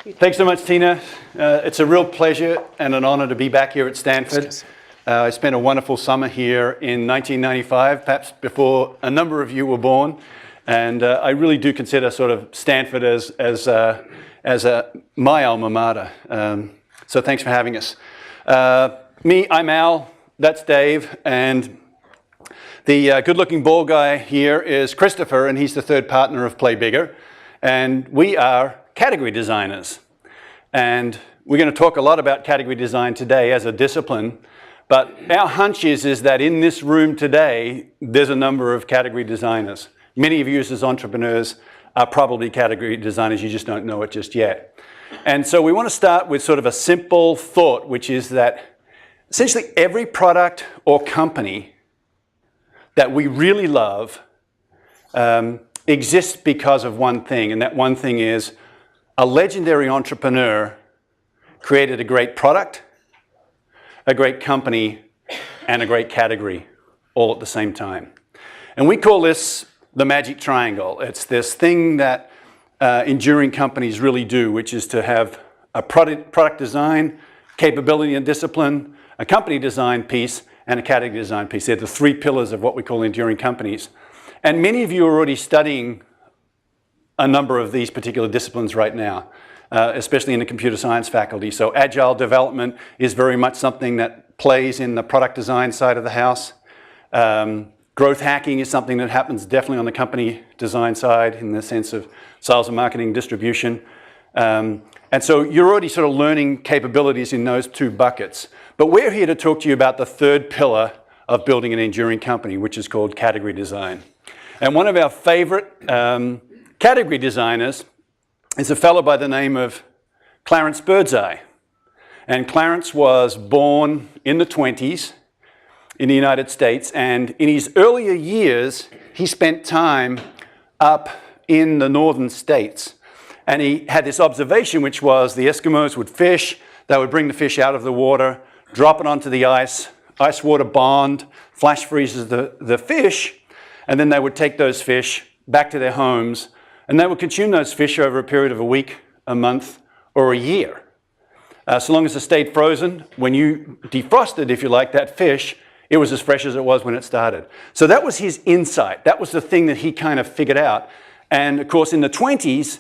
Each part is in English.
Thanks so much, Tina. It's a real pleasure and an honor to be back here at Stanford. I spent a wonderful summer here in 1995, perhaps before a number of you were born. And I really do consider sort of Stanford as my alma mater. So thanks for having us. I'm Al, that's Dave, and the good-looking bald guy here is Christopher, and he's the third partner of Play Bigger. And we are category designers. And we're going to talk a lot about category design today as a discipline. But our hunch is that in this room today, there's a number of category designers. Many of you as entrepreneurs are probably category designers, you just don't know it just yet. And so we want to start with sort of a simple thought, which is that essentially every product or company that we really love exists because of one thing, and that one thing is a legendary entrepreneur created a great product, a great company, and a great category all at the same time. And we call this the magic triangle. It's this thing that enduring companies really do, which is to have a product design, capability and discipline, a company design piece, and a category design piece. They're the three pillars of what we call enduring companies. And many of you are already studying a number of these particular disciplines right now, especially in the computer science faculty. So agile development is very much something that plays in the product design side of the house. Growth hacking is something that happens definitely on the company design side in the sense of sales and marketing distribution. And so you're already sort of learning capabilities in those two buckets. But we're here to talk to you about the third pillar of building an enduring company, which is called category design. And one of our favorite category designers is a fellow by the name of Clarence Birdseye. And Clarence was born in the 20s in the United States, and in his earlier years, he spent time up in the northern states. And he had this observation, which was the Eskimos would fish, they would bring the fish out of the water, drop it onto the ice water bond, flash freezes the fish, and then they would take those fish back to their homes, and they would consume those fish over a period of a week, a month, or a year. So long as it stayed frozen, when you defrosted, if you like, that fish, it was as fresh as it was when it started. So that was his insight. That was the thing that he kind of figured out. And of course, in the 20s,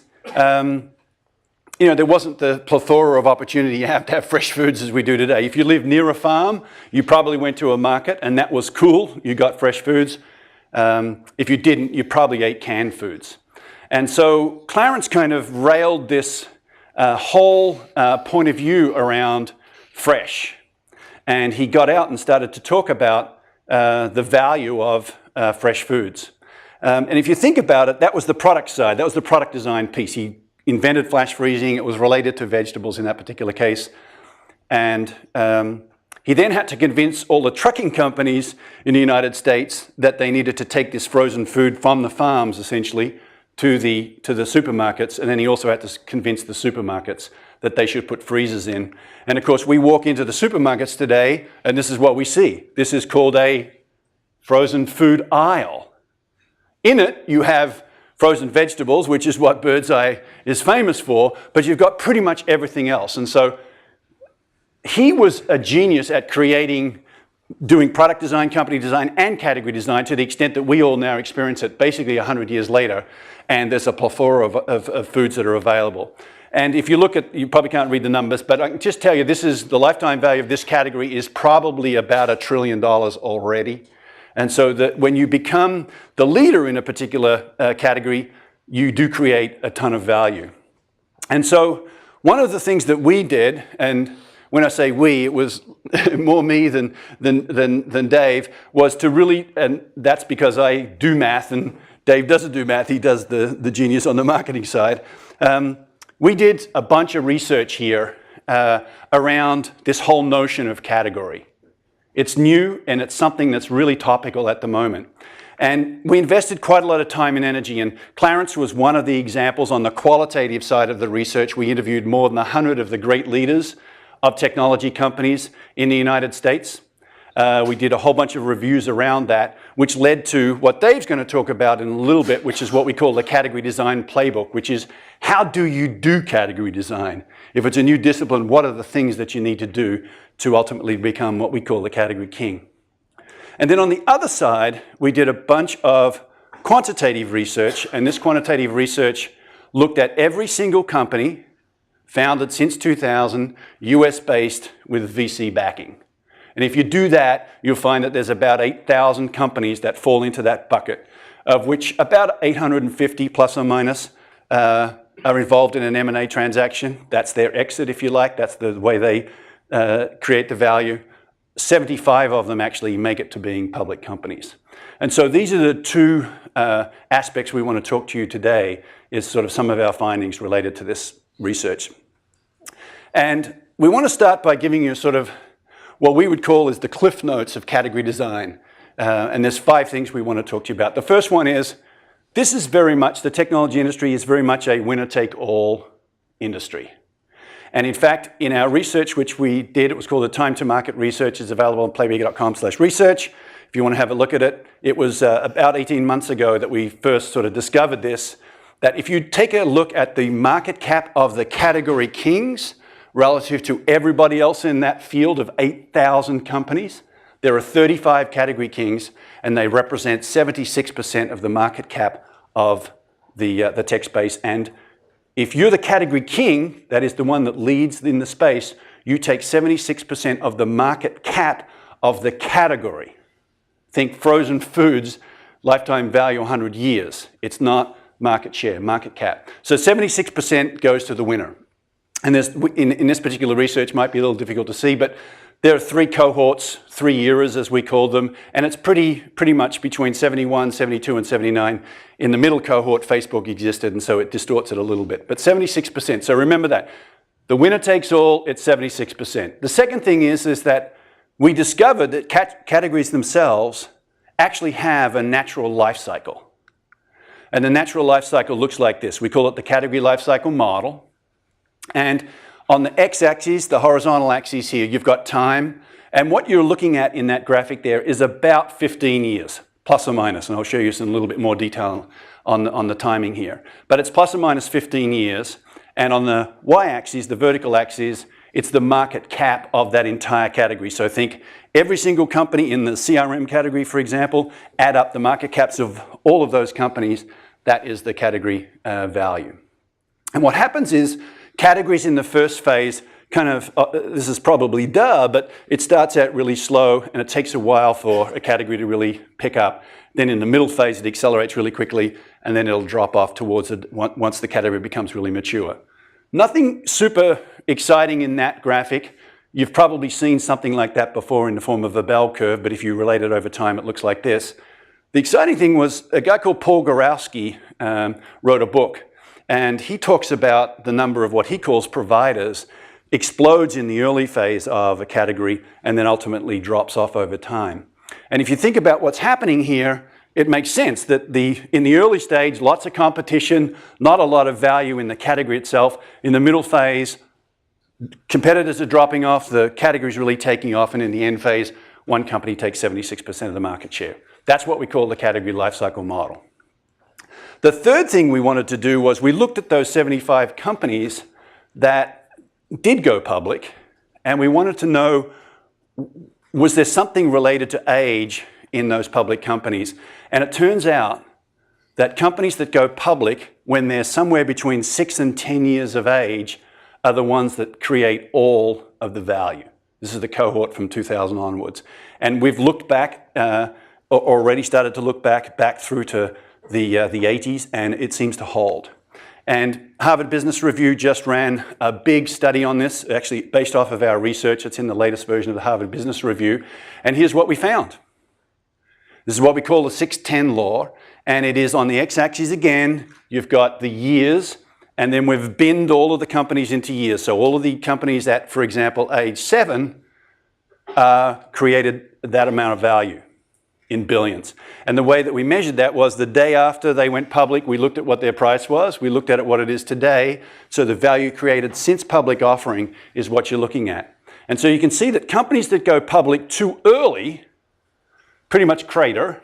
there wasn't the plethora of opportunity you have to have fresh foods as we do today. If you lived near a farm, you probably went to a market, and that was cool. You got fresh foods. If you didn't, you probably ate canned foods. And so Clarence kind of railed this whole point of view around fresh. And he got out and started to talk about the value of fresh foods. And if you think about it, that was the product side. That was the product design piece. He invented flash freezing. It was related to vegetables in that particular case. And he then had to convince all the trucking companies in the United States that they needed to take this frozen food from the farms, essentially, to the supermarkets. And then he also had to convince the supermarkets that they should put freezers in. And of course, we walk into the supermarkets today, and this is what we see. This is called a frozen food aisle. In it, you have frozen vegetables, which is what Birdseye is famous for, but you've got pretty much everything else. And so he was a genius at doing product design, company design, and category design to the extent that we all now experience it basically 100 years later, and there's a plethora of foods that are available. And if you look at, you probably can't read the numbers, but I can just tell you the lifetime value of this category is probably about $1 trillion already. And so that when you become the leader in a particular category, you do create a ton of value. And so one of the things that we did, and when I say we, it was more me than Dave, was to really, and that's because I do math and Dave doesn't do math, he does the genius on the marketing side. We did a bunch of research here around this whole notion of category. It's new and it's something that's really topical at the moment. And we invested quite a lot of time and energy, and Clarence was one of the examples on the qualitative side of the research. We interviewed more than 100 of the great leaders of technology companies in the United States. We did a whole bunch of reviews around that, which led to what Dave's going to talk about in a little bit, which is what we call the category design playbook, which is how do you do category design? If it's a new discipline, what are the things that you need to do to ultimately become what we call the category king? And then on the other side, we did a bunch of quantitative research, and this quantitative research looked at every single company founded since 2000, US-based with VC backing. And if you do that, you'll find that there's about 8,000 companies that fall into that bucket, of which about 850 plus or minus are involved in an M&A transaction. That's their exit, if you like. That's the way they create the value. 75 of them actually make it to being public companies. And so these are the two aspects we want to talk to you today, is sort of some of our findings related to this research. And we want to start by giving you sort of what we would call is the cliff notes of category design. And there's 5 things we want to talk to you about. The first one is, this is very much, the technology industry is very much a winner-take-all industry. And in fact, in our research, which we did, it was called the Time to Market Research. It's available on playbigger.com/research. If you want to have a look at it, it was about 18 months ago that we first sort of discovered this, that if you take a look at the market cap of the category kings relative to everybody else in that field of 8,000 companies, there are 35 category kings, and they represent 76% of the market cap of the tech space. And if you're the category king, that is the one that leads in the space, you take 76% of the market cap of the category. Think frozen foods, lifetime value 100 years. It's not market share, market cap. So 76% goes to the winner. And there's, in this particular research, might be a little difficult to see, but there are 3 cohorts, 3 eras as we call them, and it's pretty much between 71, 72, and 79. In the middle cohort, Facebook existed, and so it distorts it a little bit. But 76%, so remember that. The winner takes all, it's 76%. The second thing is that we discovered that categories themselves actually have a natural life cycle. And the natural life cycle looks like this. We call it the category life cycle model. And on the x-axis, the horizontal axis here, you've got time. And what you're looking at in that graphic there is about 15 years, plus or minus. And I'll show you some little bit more detail on the timing here. But it's plus or minus 15 years. And on the y-axis, the vertical axis, it's the market cap of that entire category. So think every single company in the CRM category, for example, add up the market caps of all of those companies. That is the category value. And what happens is, categories in the first phase kind of, this is probably duh, but it starts out really slow and it takes a while for a category to really pick up. Then in the middle phase, it accelerates really quickly, and then it'll drop off towards it once the category becomes really mature. Nothing super exciting in that graphic. You've probably seen something like that before in the form of a bell curve, but if you relate it over time, it looks like this. The exciting thing was a guy called Paul Gorowski wrote a book. And he talks about the number of what he calls providers explodes in the early phase of a category and then ultimately drops off over time. And if you think about what's happening here, it makes sense that in the early stage, lots of competition, not a lot of value in the category itself. In the middle phase, competitors are dropping off, the category is really taking off, and in the end phase, one company takes 76% of the market share. That's what we call the category life cycle model. The third thing we wanted to do was we looked at those 75 companies that did go public, and we wanted to know, was there something related to age in those public companies? And it turns out that companies that go public when they're somewhere between 6 and 10 years of age are the ones that create all of the value. This is the cohort from 2000 onwards. And we've looked back, already started to look back through to the 80s, and it seems to hold. And Harvard Business Review just ran a big study on this, actually based off of our research. It's in the latest version of the Harvard Business Review. And here's what we found. This is what we call the 610 law. And it is on the x-axis again. You've got the years, and then we've binned all of the companies into years. So all of the companies at, for example, age 7 created that amount of value in billions. And the way that we measured that was the day after they went public, we looked at what their price was, we looked at it what it is today, so the value created since public offering is what you're looking at. And so you can see that companies that go public too early pretty much crater.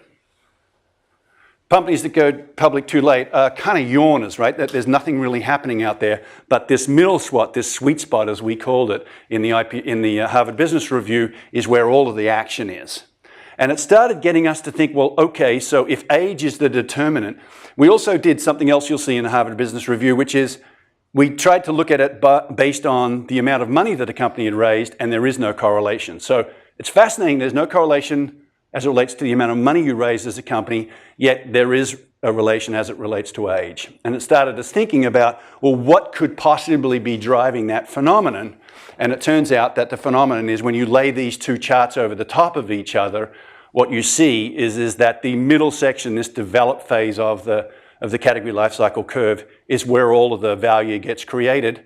Companies that go public too late are kind of yawners, right? That there's nothing really happening out there. But this middle spot, this sweet spot, as we called it in the Harvard Business Review, is where all of the action is. And it started getting us to think, well, okay, so if age is the determinant, we also did something else you'll see in the Harvard Business Review, which is we tried to look at it based on the amount of money that a company had raised, and there is no correlation. So it's fascinating. There's no correlation as it relates to the amount of money you raise as a company, yet there is a relation as it relates to age. And it started us thinking about, well, what could possibly be driving that phenomenon? And it turns out that the phenomenon is when you lay these two charts over the top of each other, what you see is that the middle section, this developed phase of the category life cycle curve, is where all of the value gets created.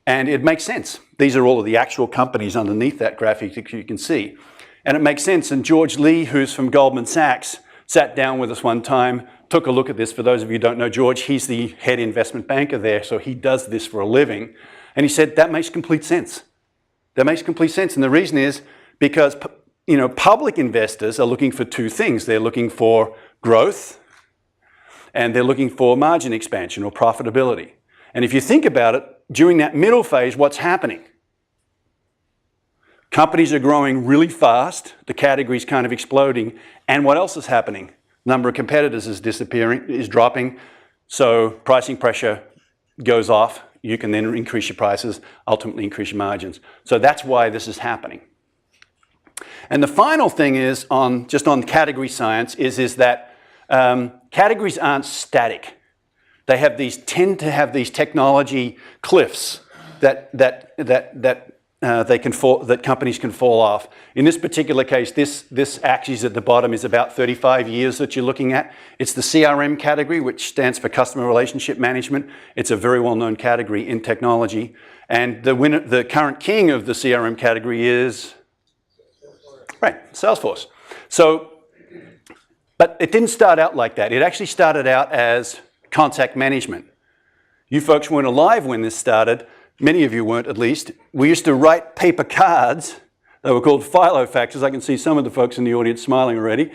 And it makes sense. These are all of the actual companies underneath that graphic that you can see. And it makes sense. And George Lee, who's from Goldman Sachs, sat down with us one time, took a look at this. For those of you who don't know George, he's the head investment banker there, so he does this for a living. And he said, that makes complete sense. That makes complete sense. And the reason is because, public investors are looking for two things. They're looking for growth, and they're looking for margin expansion or profitability. And if you think about it, during that middle phase, what's happening? Companies are growing really fast, the category's kind of exploding, and what else is happening? Number of competitors is dropping, so pricing pressure goes off. You can then increase your prices, ultimately increase your margins. So that's why this is happening. And the final thing is, just on category science, is that categories aren't static. They tend to have these technology cliffs that companies can fall off. In this particular case, this axis at the bottom is about 35 years that you're looking at. It's the CRM category, which stands for Customer Relationship Management. It's a very well-known category in technology. And the current king of the CRM category is, right, Salesforce. But it didn't start out like that. It actually started out as contact management. You folks weren't alive when this started. Many of you weren't, at least. We used to write paper cards. They were called filofaxes. I can see some of the folks in the audience smiling already.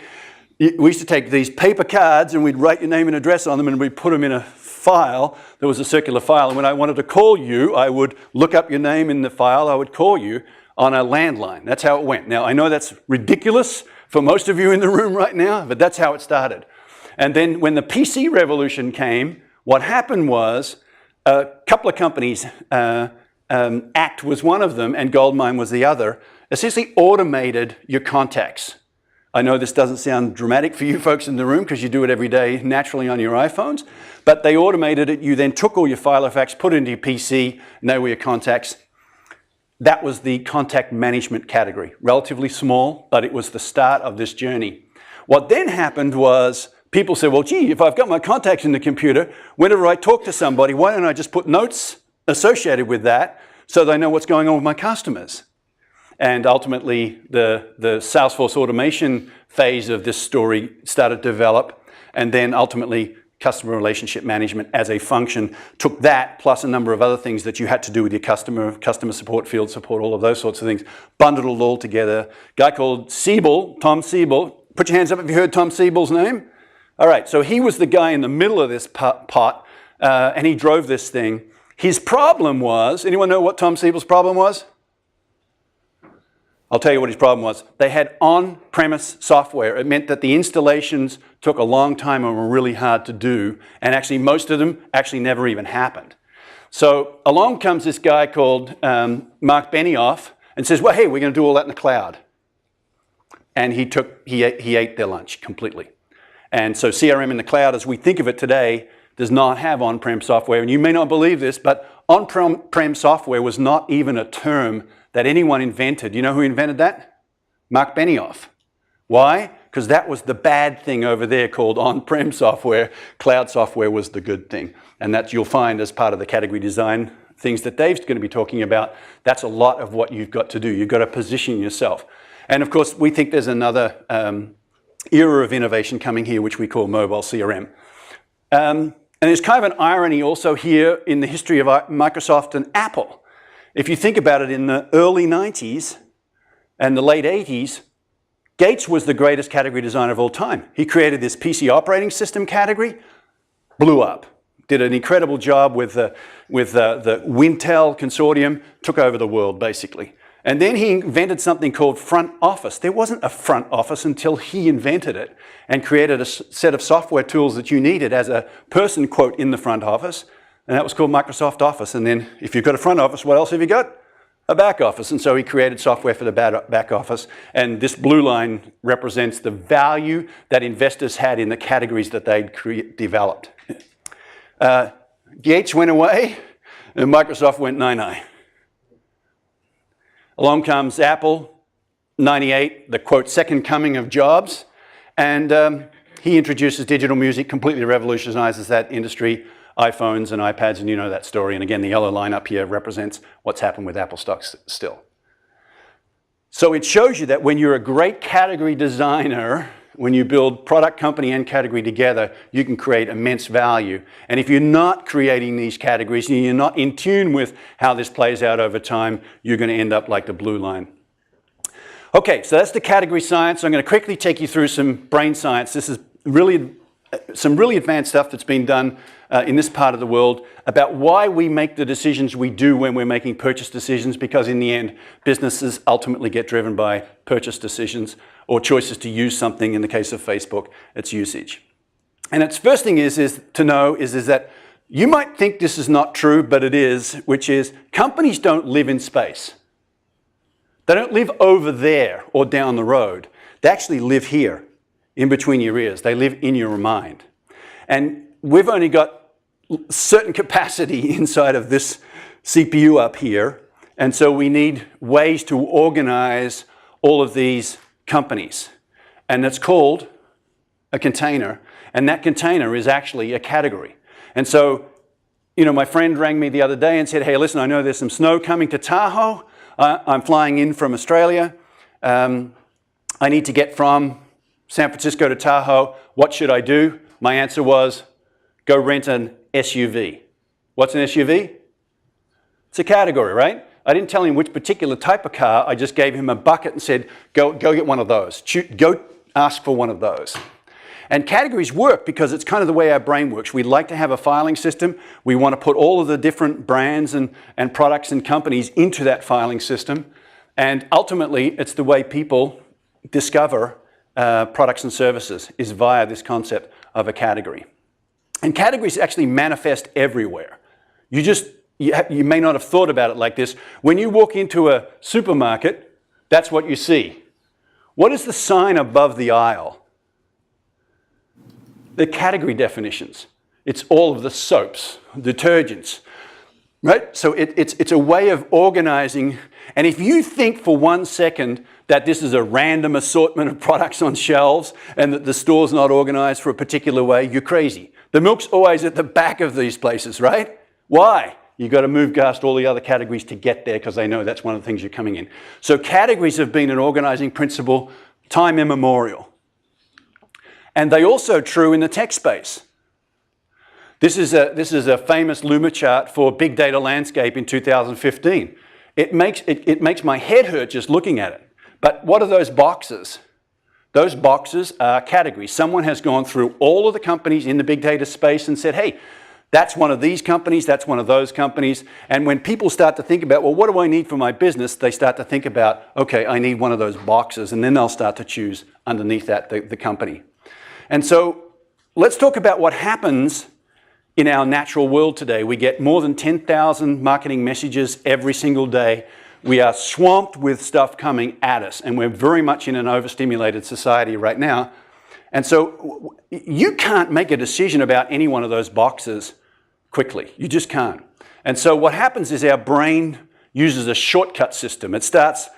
We used to take these paper cards and we'd write your name and address on them and we'd put them in a file. There was a circular file. And when I wanted to call you, I would look up your name in the file. I would call you on a landline. That's how it went. Now, I know that's ridiculous for most of you in the room right now, but that's how it started. And then when the PC revolution came, what happened was a couple of companies, Act was one of them and Goldmine was the other, essentially automated your contacts. I know this doesn't sound dramatic for you folks in the room because you do it every day naturally on your iPhones, but they automated it. You then took all your filofax, put it into your PC, and they were your contacts. That was the contact management category. Relatively small, but it was the start of this journey. What then happened was people said, well, gee, if I've got my contacts in the computer, whenever I talk to somebody, why don't I just put notes associated with that so they know what's going on with my customers? And ultimately, the Salesforce automation phase of this story started to develop, and then ultimately, customer relationship management as a function took that, plus a number of other things that you had to do with your customer support, field support, all of those sorts of things, bundled it all together. A guy called Siebel, Tom Siebel, put your hands up if you heard Tom Siebel's name. All right, so he was the guy in the middle of this pot, and he drove this thing. His problem was, anyone know what Tom Siebel's problem was? I'll tell you what his problem was. They had on-premise software. It meant that the installations took a long time and were really hard to do, and actually most of them actually never even happened. So along comes this guy called Mark Benioff and says, well, hey, we're going to do all that in the cloud. And he ate their lunch completely. And so CRM in the cloud, as we think of it today, does not have on-prem software. And you may not believe this, but on-prem software was not even a term that anyone invented. You know who invented that? Mark Benioff. Why? Because that was the bad thing over there called on-prem software. Cloud software was the good thing. And that you'll find as part of the category design things that Dave's going to be talking about. That's a lot of what you've got to do. You've got to position yourself. And of course, we think there's another era of innovation coming here, which we call mobile CRM. And there's kind of an irony also here in the history of Microsoft and Apple. If you think about it, in the early 90s and the late 80s, Gates was the greatest category designer of all time. He created this PC operating system category, blew up, did an incredible job with the Wintel consortium, took over the world basically. And then he invented something called front office. There wasn't a front office until he invented it and created a set of software tools that you needed as a person, quote, in the front office. And that was called Microsoft Office. And then if you've got a front office, what else have you got? A back office. And so he created software for the back office. And this blue line represents the value that investors had in the categories that they'd developed. Gates went away and Microsoft went nine-nine. Along comes Apple, 98, the quote, second coming of Jobs. And he introduces digital music, completely revolutionizes that industry, iPhones and iPads, and you know that story. And again, the yellow line up here represents what's happened with Apple stocks still. So it shows you that when you're a great category designer, when you build product, company, and category together, you can create immense value. And if you're not creating these categories and you're not in tune with how this plays out over time, you're going to end up like the blue line. Okay, so that's the category science. I'm going to quickly take you through some brain science. This is really some really advanced stuff that's been done in this part of the world about why we make the decisions we do when we're making purchase decisions, because in the end, businesses ultimately get driven by purchase decisions or choices to use something. In the case of Facebook, it's usage. And its first thing is to know is that you might think this is not true, but it is, which is companies don't live in space. They don't live over there or down the road. They actually live here, in between your ears. They live in your mind. And we've only got certain capacity inside of this CPU up here, and so we need ways to organize all of these companies. And it's called a container, and that container is actually a category. And so, you know, my friend rang me the other day and said, hey, listen, I know there's some snow coming to Tahoe. I'm flying in from Australia. I need to get from San Francisco to Tahoe. What should I do? My answer was, go rent an SUV. What's an SUV? It's a category, right? I didn't tell him which particular type of car. I just gave him a bucket and said, go get one of those. Go ask for one of those. And categories work because it's kind of the way our brain works. We like to have a filing system. We want to put all of the different brands and products and companies into that filing system. And ultimately, it's the way people discover products and services is via this concept of a category. And categories actually manifest everywhere. You may not have thought about it like this. When you walk into a supermarket, that's what you see. What is the sign above the aisle? The category definitions. It's all of the soaps, detergents, right? So it's a way of organizing. And if you think for 1 second that this is a random assortment of products on shelves and that the store's not organized for a particular way, you're crazy. The milk's always at the back of these places, right? Why? You've got to move past all the other categories to get there because they know that's one of the things you're coming in. So categories have been an organizing principle time immemorial. And they also true in the tech space. This is a famous Luma chart for big data landscape in 2015. It makes my head hurt just looking at it. But what are those boxes? Those boxes are categories. Someone has gone through all of the companies in the big data space and said, hey, that's one of these companies, that's one of those companies. And when people start to think about, well, what do I need for my business? They start to think about, okay, I need one of those boxes. And then they'll start to choose underneath that the company. And so let's talk about what happens in our natural world today. We get more than 10,000 marketing messages every single day. We are swamped with stuff coming at us, and we're very much in an overstimulated society right now. And so you can't make a decision about any one of those boxes quickly. You just can't. And so what happens is our brain uses a shortcut system. It starts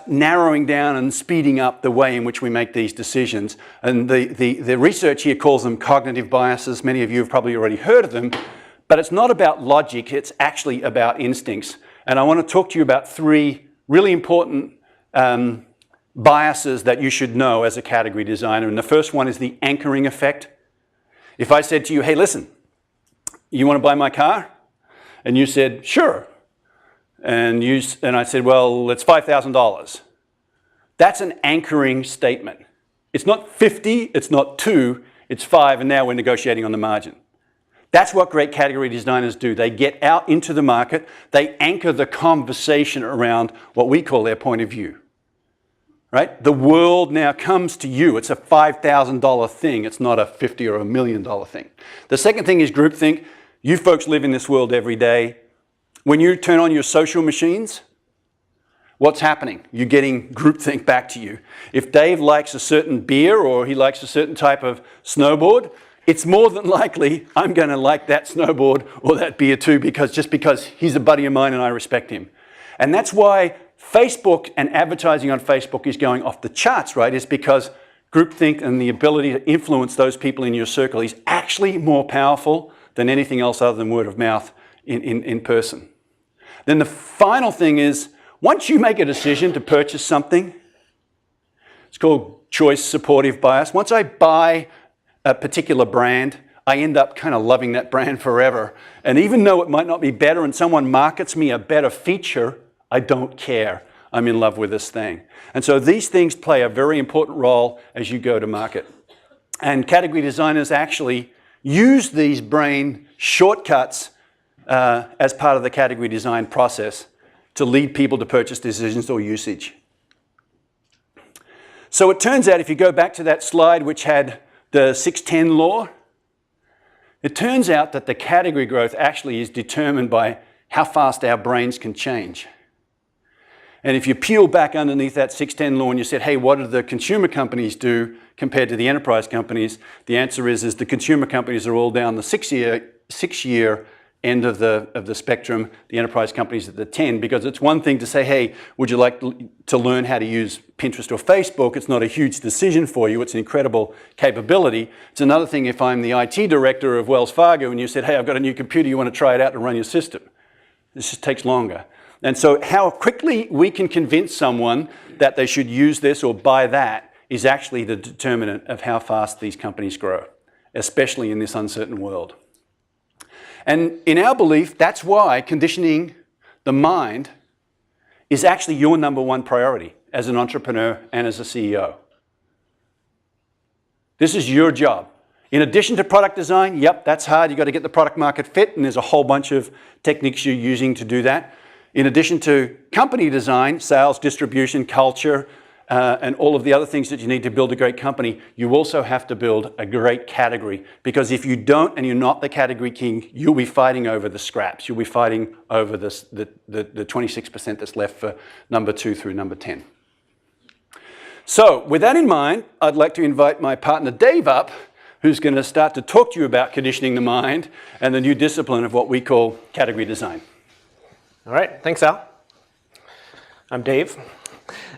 narrowing down and speeding up the way in which we make these decisions. And the research here calls them cognitive biases. Many of you have probably already heard of them. But it's not about logic. It's actually about instincts. And I want to talk to you about 3 really important biases that you should know as a category designer. And the first one is the anchoring effect. If I said to you, hey, listen, you want to buy my car? And you said, sure. And I said, well, it's $5,000. That's an anchoring statement. It's not 50, it's not 2, it's 5, and now we're negotiating on the margin. That's what great category designers do. They get out into the market, they anchor the conversation around what we call their point of view. Right? The world now comes to you. It's a $5,000 thing. It's not a $50 or $1 million thing. The second thing is groupthink. You folks live in this world every day. When you turn on your social machines, what's happening? You're getting groupthink back to you. If Dave likes a certain beer or he likes a certain type of snowboard, it's more than likely I'm going to like that snowboard or that beer too, just because he's a buddy of mine and I respect him. And that's why Facebook and advertising on Facebook is going off the charts, right? Is because groupthink and the ability to influence those people in your circle is actually more powerful than anything else other than word of mouth in person. Then the final thing is, once you make a decision to purchase something, it's called choice supportive bias. Once I buy a particular brand, I end up kind of loving that brand forever. And even though it might not be better and someone markets me a better feature, I don't care. I'm in love with this thing. And so these things play a very important role as you go to market. And category designers actually use these brain shortcuts as part of the category design process to lead people to purchase decisions or usage. So it turns out, if you go back to that slide which had the 610 law, it turns out that the category growth actually is determined by how fast our brains can change. And if you peel back underneath that 610 law and you said, hey, what do the consumer companies do compared to the enterprise companies? The answer is the consumer companies are all down the six-year end of the spectrum, the enterprise companies at the 10, because it's one thing to say, hey, would you like to learn how to use Pinterest or Facebook? It's not a huge decision for you. It's an incredible capability. It's another thing if I'm the IT director of Wells Fargo and you said, hey, I've got a new computer, you want to try it out to run your system. This just takes longer. And so how quickly we can convince someone that they should use this or buy that is actually the determinant of how fast these companies grow, especially in this uncertain world. And in our belief, that's why conditioning the mind is actually your number one priority as an entrepreneur and as a CEO. This is your job. In addition to product design, yep, that's hard. You've got to get the product market fit, and there's a whole bunch of techniques you're using to do that. In addition to company design, sales, distribution, culture, and all of the other things that you need to build a great company, you also have to build a great category. Because if you don't and you're not the category king, you'll be fighting over the scraps. You'll be fighting over the 26% that's left for number 2 through number 10. So with that in mind, I'd like to invite my partner Dave up, who's going to start to talk to you about conditioning the mind and the new discipline of what we call category design. All right, thanks, Al. I'm Dave.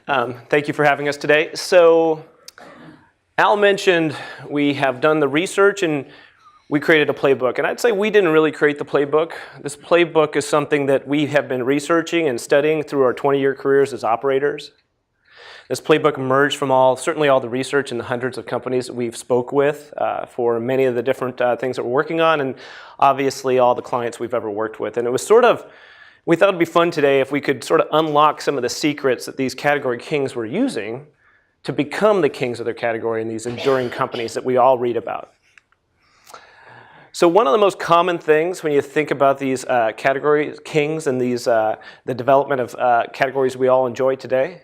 Thank you for having us today. So, Al mentioned we have done the research and we created a playbook. And I'd say we didn't really create the playbook. This playbook is something that we have been researching and studying through our 20-year careers as operators. This playbook emerged from certainly all the research and the hundreds of companies that we've spoke with for many of the different things that we're working on, and obviously all the clients we've ever worked with. And it was we thought it'd be fun today if we could sort of unlock some of the secrets that these category kings were using to become the kings of their category in these enduring companies that we all read about. So one of the most common things when you think about these category kings and the development of categories we all enjoy today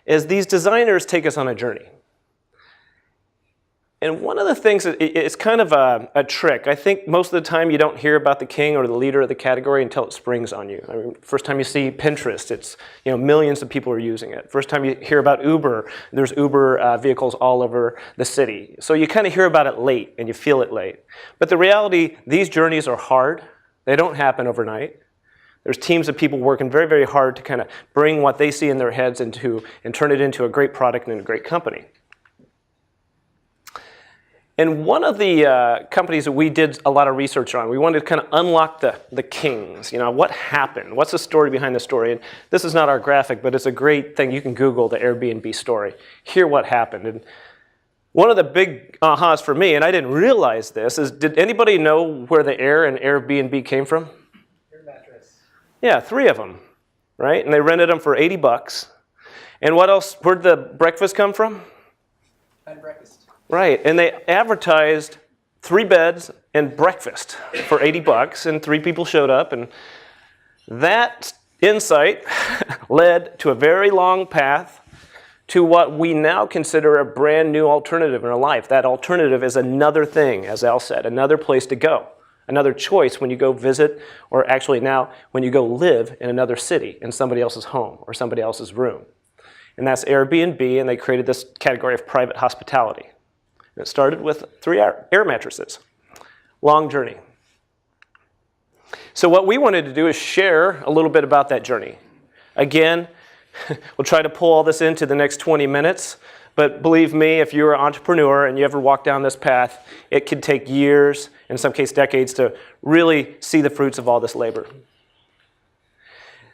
is these designers take us on a journey. And one of the things, it's kind of a trick. I think most of the time you don't hear about the king or the leader of the category until it springs on you. I mean, first time you see Pinterest, it's millions of people are using it. First time you hear about Uber, there's Uber vehicles all over the city. So you kind of hear about it late and you feel it late. But the reality, these journeys are hard. They don't happen overnight. There's teams of people working very, very hard to kind of bring what they see in their heads and turn it into a great product and a great company. And one of the companies that we did a lot of research on, we wanted to kind of unlock the kings. What happened? What's the story behind the story? And this is not our graphic, but it's a great thing. You can Google the Airbnb story. Hear what happened. And one of the big ahas for me, and I didn't realize this, is did anybody know where the air in Airbnb came from? Your mattress. Yeah, 3 of them. right? And they rented them for 80 bucks. And what else? Where'd the breakfast come from? And breakfast. Right, and they advertised 3 beds and breakfast for 80 bucks, and 3 people showed up, and that insight led to a very long path to what we now consider a brand new alternative in our life. That alternative is another thing, as Al said, another place to go, another choice when you go visit, or actually now when you go live in another city, in somebody else's home or somebody else's room. And that's Airbnb, and they created this category of private hospitality. And it started with 3 air mattresses. Long journey. So what we wanted to do is share a little bit about that journey. Again, we'll try to pull all this into the next 20 minutes, but believe me, if you're an entrepreneur and you ever walk down this path, it could take years, in some cases decades, to really see the fruits of all this labor.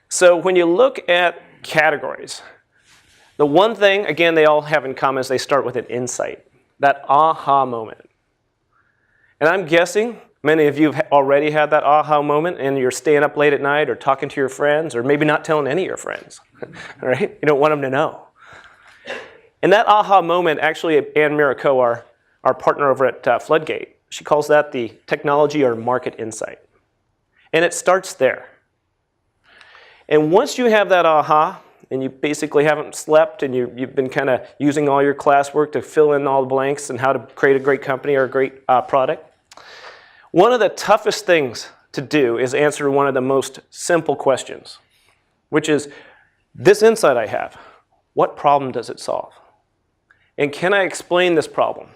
So when you look at categories, the one thing, again, they all have in common is they start with an insight, that aha moment. And I'm guessing many of you have already had that aha moment, and you're staying up late at night or talking to your friends, or maybe not telling any of your friends, right? You don't want them to know. And that aha moment, actually, Anne Miraco, our partner over at Floodgate, she calls that the technology or market insight. And it starts there. And once you have that aha, and you basically haven't slept, and you've been kind of using all your classwork to fill in all the blanks and how to create a great company or a great product, one of the toughest things to do is answer one of the most simple questions, which is, this insight I have, what problem does it solve? And can I explain this problem?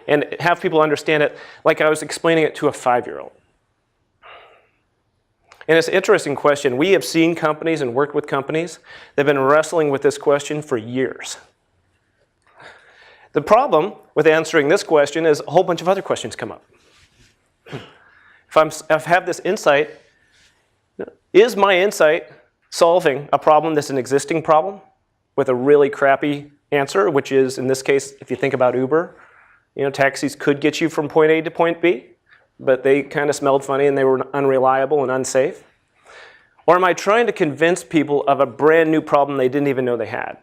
And have people understand it like I was explaining it to a 5-year-old. And it's an interesting question. We have seen companies and worked with companies that have been wrestling with this question for years. The problem with answering this question is a whole bunch of other questions come up. If I have this insight, is my insight solving a problem that's an existing problem with a really crappy answer, which is, in this case, if you think about Uber, taxis could get you from point A to point B, but they kind of smelled funny and they were unreliable and unsafe? Or am I trying to convince people of a brand new problem they didn't even know they had?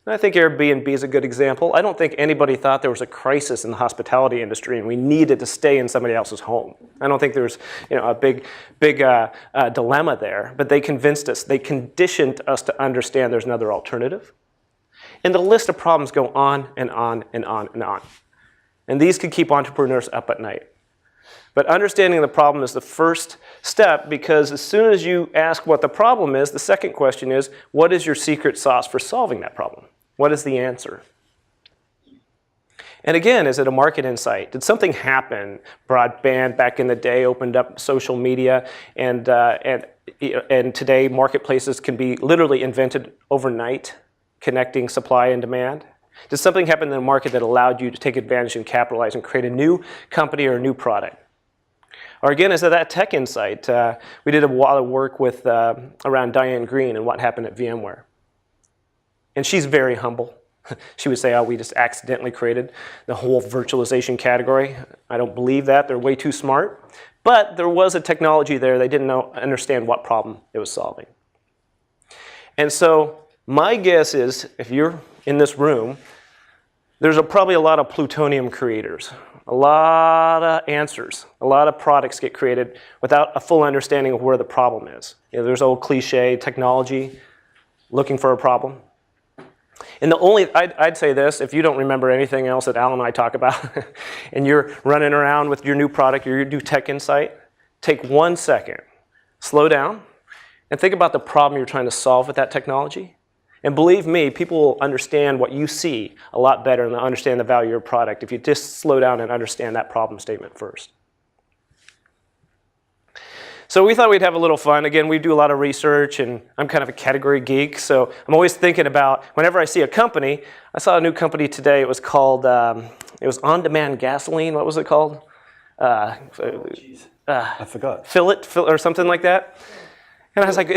And I think Airbnb is a good example. I don't think anybody thought there was a crisis in the hospitality industry and we needed to stay in somebody else's home. I don't think there was a big dilemma there, but they convinced us. They conditioned us to understand there's another alternative. And the list of problems go on and on and on and on. And these could keep entrepreneurs up at night. But understanding the problem is the first step, because as soon as you ask what the problem is, the second question is, what is your secret sauce for solving that problem? What is the answer? And again, is it a market insight? Did something happen? Broadband back in the day opened up social media, and today marketplaces can be literally invented overnight, connecting supply and demand. Did something happen in the market that allowed you to take advantage and capitalize and create a new company or a new product? Or again, is it that tech insight? We did a lot of work with around Diane Green and what happened at VMware. And she's very humble. She would say, oh, we just accidentally created the whole virtualization category. I don't believe that. They're way too smart. But there was a technology there. They didn't understand what problem it was solving. And so my guess is, if you're in this room, there's probably a lot of plutonium creators, a lot of answers, a lot of products get created without a full understanding of where the problem is. There's old cliche technology looking for a problem. And I'd say this, if you don't remember anything else that Al and I talk about, and you're running around with your new product or your new tech insight, take 1 second, slow down, and think about the problem you're trying to solve with that technology. And believe me, people will understand what you see a lot better and they'll understand the value of your product if you just slow down and understand that problem statement first. So we thought we'd have a little fun. Again, we do a lot of research, and I'm kind of a category geek, so I'm always thinking about, whenever I see a company, I saw a new company today. It was called, it was On-Demand Gasoline. What was it called? I forgot. Fill or something like that. And I was like,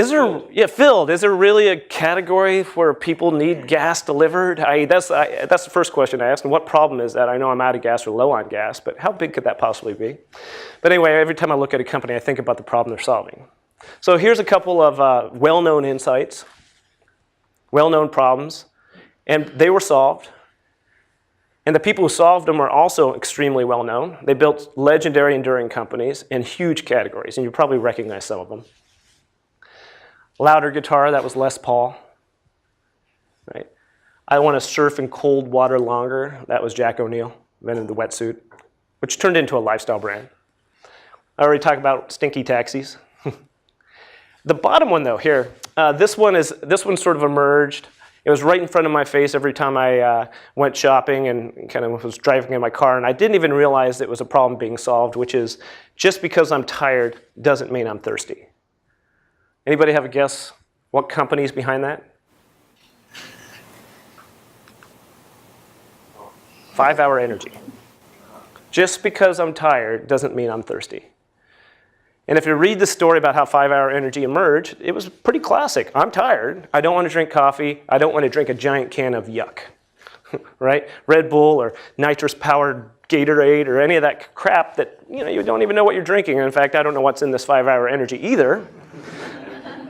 filled. Is there really a category where people need gas delivered? That's the first question I asked. And what problem is that? I know I'm out of gas or low on gas, but how big could that possibly be? But anyway, every time I look at a company, I think about the problem they're solving. So here's a couple of well-known insights, well-known problems, and they were solved. And the people who solved them are also extremely well-known. They built legendary, enduring companies in huge categories, and you probably recognize some of them. Louder guitar, that was Les Paul. Right? I want to surf in cold water longer, that was Jack O'Neill, invented the wetsuit, which turned into a lifestyle brand. I already talked about stinky taxis. The bottom one, though, here, this one sort of emerged. It was right in front of my face every time I went shopping and kind of was driving in my car, and I didn't even realize it was a problem being solved, which is just because I'm tired doesn't mean I'm thirsty. Anybody have a guess what company is behind that? 5-hour Energy. Just because I'm tired doesn't mean I'm thirsty. And if you read the story about how 5-hour Energy emerged, it was pretty classic. I'm tired. I don't want to drink coffee. I don't want to drink a giant can of yuck, right? Red Bull or nitrous-powered Gatorade or any of that crap that you don't even know what you're drinking. And in fact, I don't know what's in this 5-hour Energy either.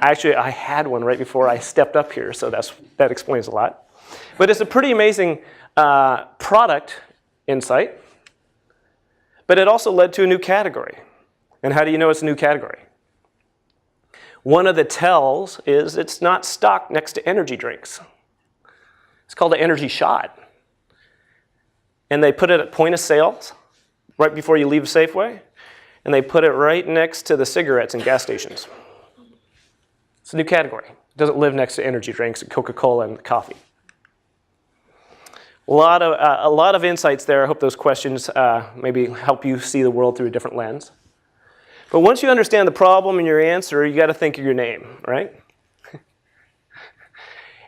Actually, I had one right before I stepped up here, so that explains a lot. But it's a pretty amazing product insight. But it also led to a new category. And how do you know it's a new category? One of the tells is it's not stocked next to energy drinks. It's called an energy shot. And they put it at point of sales, right before you leave Safeway, and they put it right next to the cigarettes in gas stations. It's a new category. It doesn't live next to energy drinks and Coca-Cola and coffee. A lot of insights there. I hope those questions maybe help you see the world through a different lens. But once you understand the problem and your answer, you got to think of your name, right?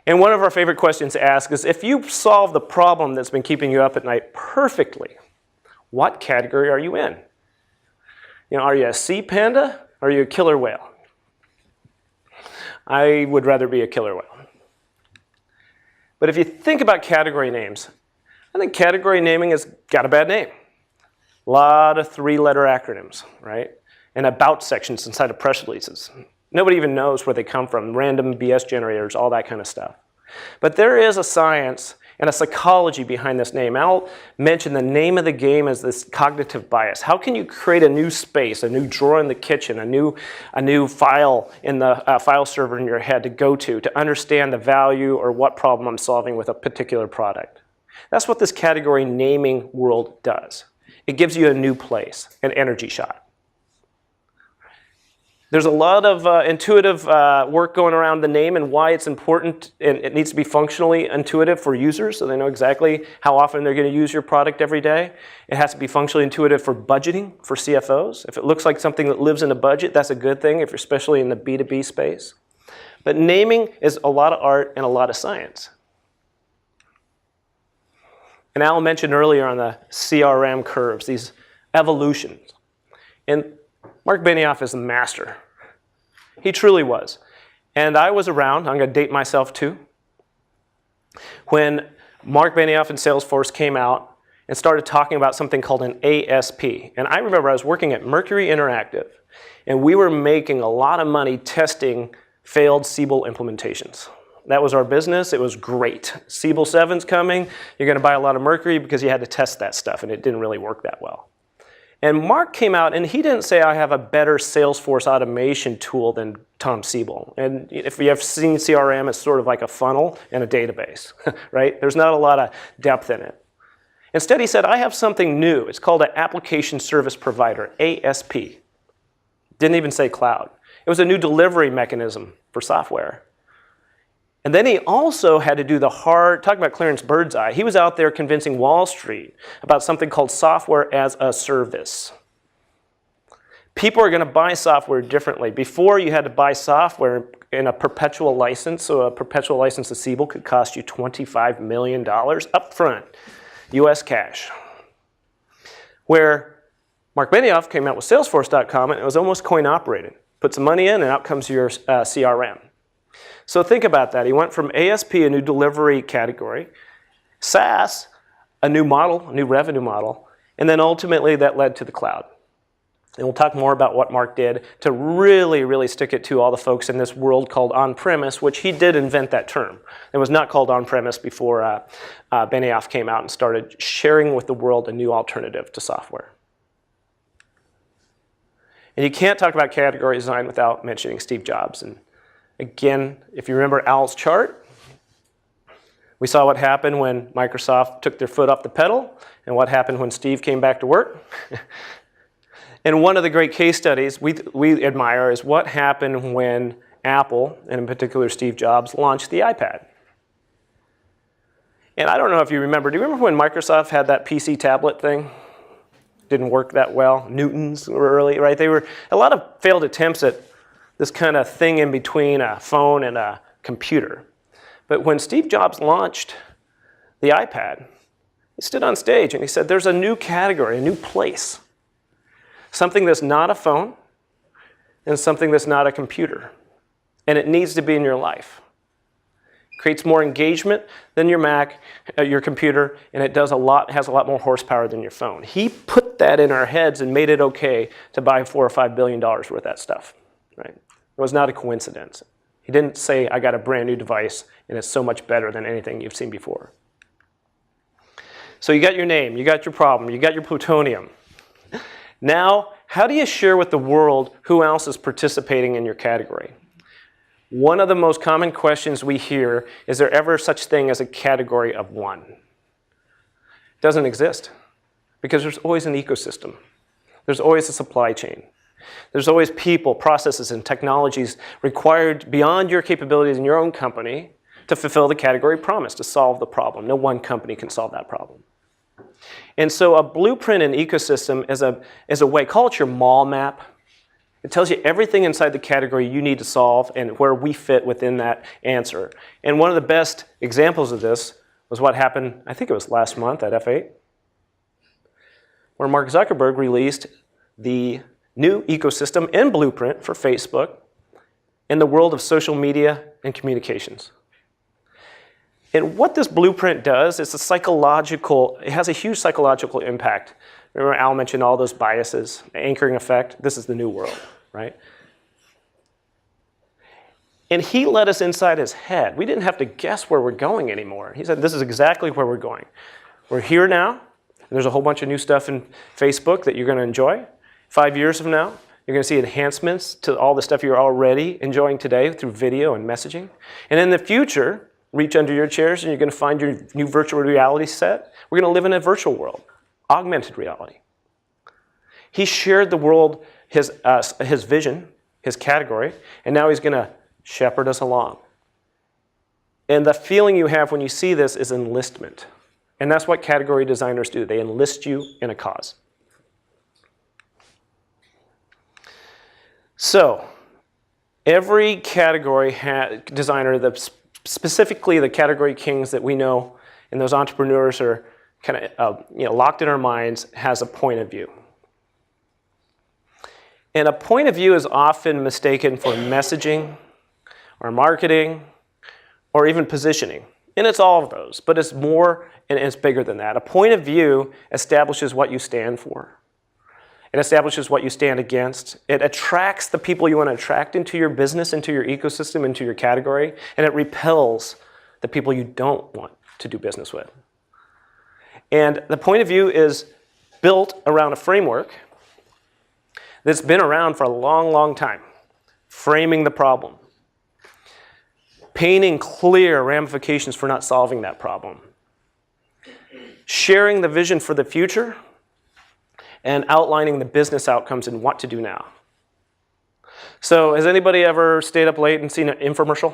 And one of our favorite questions to ask is, if you solve the problem that's been keeping you up at night perfectly, what category are you in? Are you a sea panda or are you a killer whale? I would rather be a killer whale. But if you think about category names, I think category naming has got a bad name. A lot of 3-letter acronyms, right? And about sections inside of press releases. Nobody even knows where they come from, random BS generators, all that kind of stuff. But there is a science and a psychology behind this name. Al mentioned the name of the game is this cognitive bias. How can you create a new space, a new drawer in the kitchen, a new file in the file server in your head to go to understand the value or what problem I'm solving with a particular product? That's what this category naming world does. It gives you a new place, an energy shot. There's a lot of intuitive work going around the name and why it's important, and it needs to be functionally intuitive for users so they know exactly how often they're going to use your product every day. It has to be functionally intuitive for budgeting, for CFOs. If it looks like something that lives in a budget, that's a good thing, if you're especially in the B2B space. But naming is a lot of art and a lot of science. And Al mentioned earlier on the CRM curves, these evolutions. And Mark Benioff is a master. He truly was. And I was around, I'm going to date myself too, when Mark Benioff and Salesforce came out and started talking about something called an ASP. And I remember I was working at Mercury Interactive, and we were making a lot of money testing failed Siebel implementations. That was our business. It was great. Siebel 7's coming. You're going to buy a lot of Mercury because you had to test that stuff, and it didn't really work that well. And Mark came out, and he didn't say, I have a better Salesforce automation tool than Tom Siebel. And if you have seen CRM, it's sort of like a funnel and a database, right? There's not a lot of depth in it. Instead, he said, I have something new. It's called an application service provider, ASP. Didn't even say cloud. It was a new delivery mechanism for software. And then he also had to do the hard, talk about Clarence Birdseye, he was out there convincing Wall Street about something called software as a service. People are going to buy software differently. Before, you had to buy software in a perpetual license, so a perpetual license to Siebel could cost you $25 million up front, US cash. Where Mark Benioff came out with Salesforce.com, and it was almost coin-operated. Put some money in, and out comes your CRM. So think about that. He went from ASP, a new delivery category, SaaS, a new model, a new revenue model, and then ultimately that led to the cloud. And we'll talk more about what Mark did to really, really stick it to all the folks in this world called on-premise, which he did invent that term. It was not called on-premise before Benioff came out and started sharing with the world a new alternative to software. And you can't talk about category design without mentioning Steve Jobs. And again, if you remember Al's chart, we saw what happened when Microsoft took their foot off the pedal and what happened when Steve came back to work. And one of the great case studies we admire is what happened when Apple, and in particular Steve Jobs, launched the iPad. And I don't know if you remember, do you remember when Microsoft had that PC tablet thing? Didn't work that well. Newtons were early, right? They were a lot of failed attempts at this kind of thing in between a phone and a computer. But when Steve Jobs launched the iPad, he stood on stage and he said, there's a new category, a new place. Something that's not a phone and something that's not a computer. And it needs to be in your life. It creates more engagement than your Mac, your computer, and it has a lot more horsepower than your phone. He put that in our heads and made it okay to buy $4 or $5 billion worth of that stuff. Right? It was not a coincidence. He didn't say, I got a brand new device and it's so much better than anything you've seen before. So you got your name, you got your problem, you got your plutonium. Now, how do you share with the world who else is participating in your category? One of the most common questions we hear, is there ever such thing as a category of one? It doesn't exist, because there's always an ecosystem. There's always a supply chain. There's always people, processes, and technologies required beyond your capabilities in your own company to fulfill the category promise, to solve the problem. No one company can solve that problem. And so a blueprint and ecosystem is a way, call it your mall map. It tells you everything inside the category you need to solve and where we fit within that answer. And one of the best examples of this was what happened, I think it was last month at F8, where Mark Zuckerberg released the new ecosystem and blueprint for Facebook in the world of social media and communications. And what this blueprint does is it has a huge psychological impact. Remember Al mentioned all those biases, anchoring effect. This is the new world, right? And he let us inside his head. We didn't have to guess where we're going anymore. He said, this is exactly where we're going. We're here now, and there's a whole bunch of new stuff in Facebook that you're going to enjoy. 5 years from now, you're going to see enhancements to all the stuff you're already enjoying today through video and messaging. And in the future, reach under your chairs and you're going to find your new virtual reality set. We're going to live in a virtual world, augmented reality. He shared the world, his vision, his category, and now he's going to shepherd us along. And the feeling you have when you see this is enlistment. And that's what category designers do. They enlist you in a cause. So, every category designer, specifically the category kings that we know and those entrepreneurs are kind of locked in our minds, has a point of view. And a point of view is often mistaken for messaging or marketing or even positioning. And it's all of those, but it's more and it's bigger than that. A point of view establishes what you stand for. It establishes what you stand against. It attracts the people you want to attract into your business, into your ecosystem, into your category, and it repels the people you don't want to do business with. And the point of view is built around a framework that's been around for a long, long time. Framing the problem. Painting clear ramifications for not solving that problem. Sharing the vision for the future and outlining the business outcomes and what to do now. So has anybody ever stayed up late and seen an infomercial?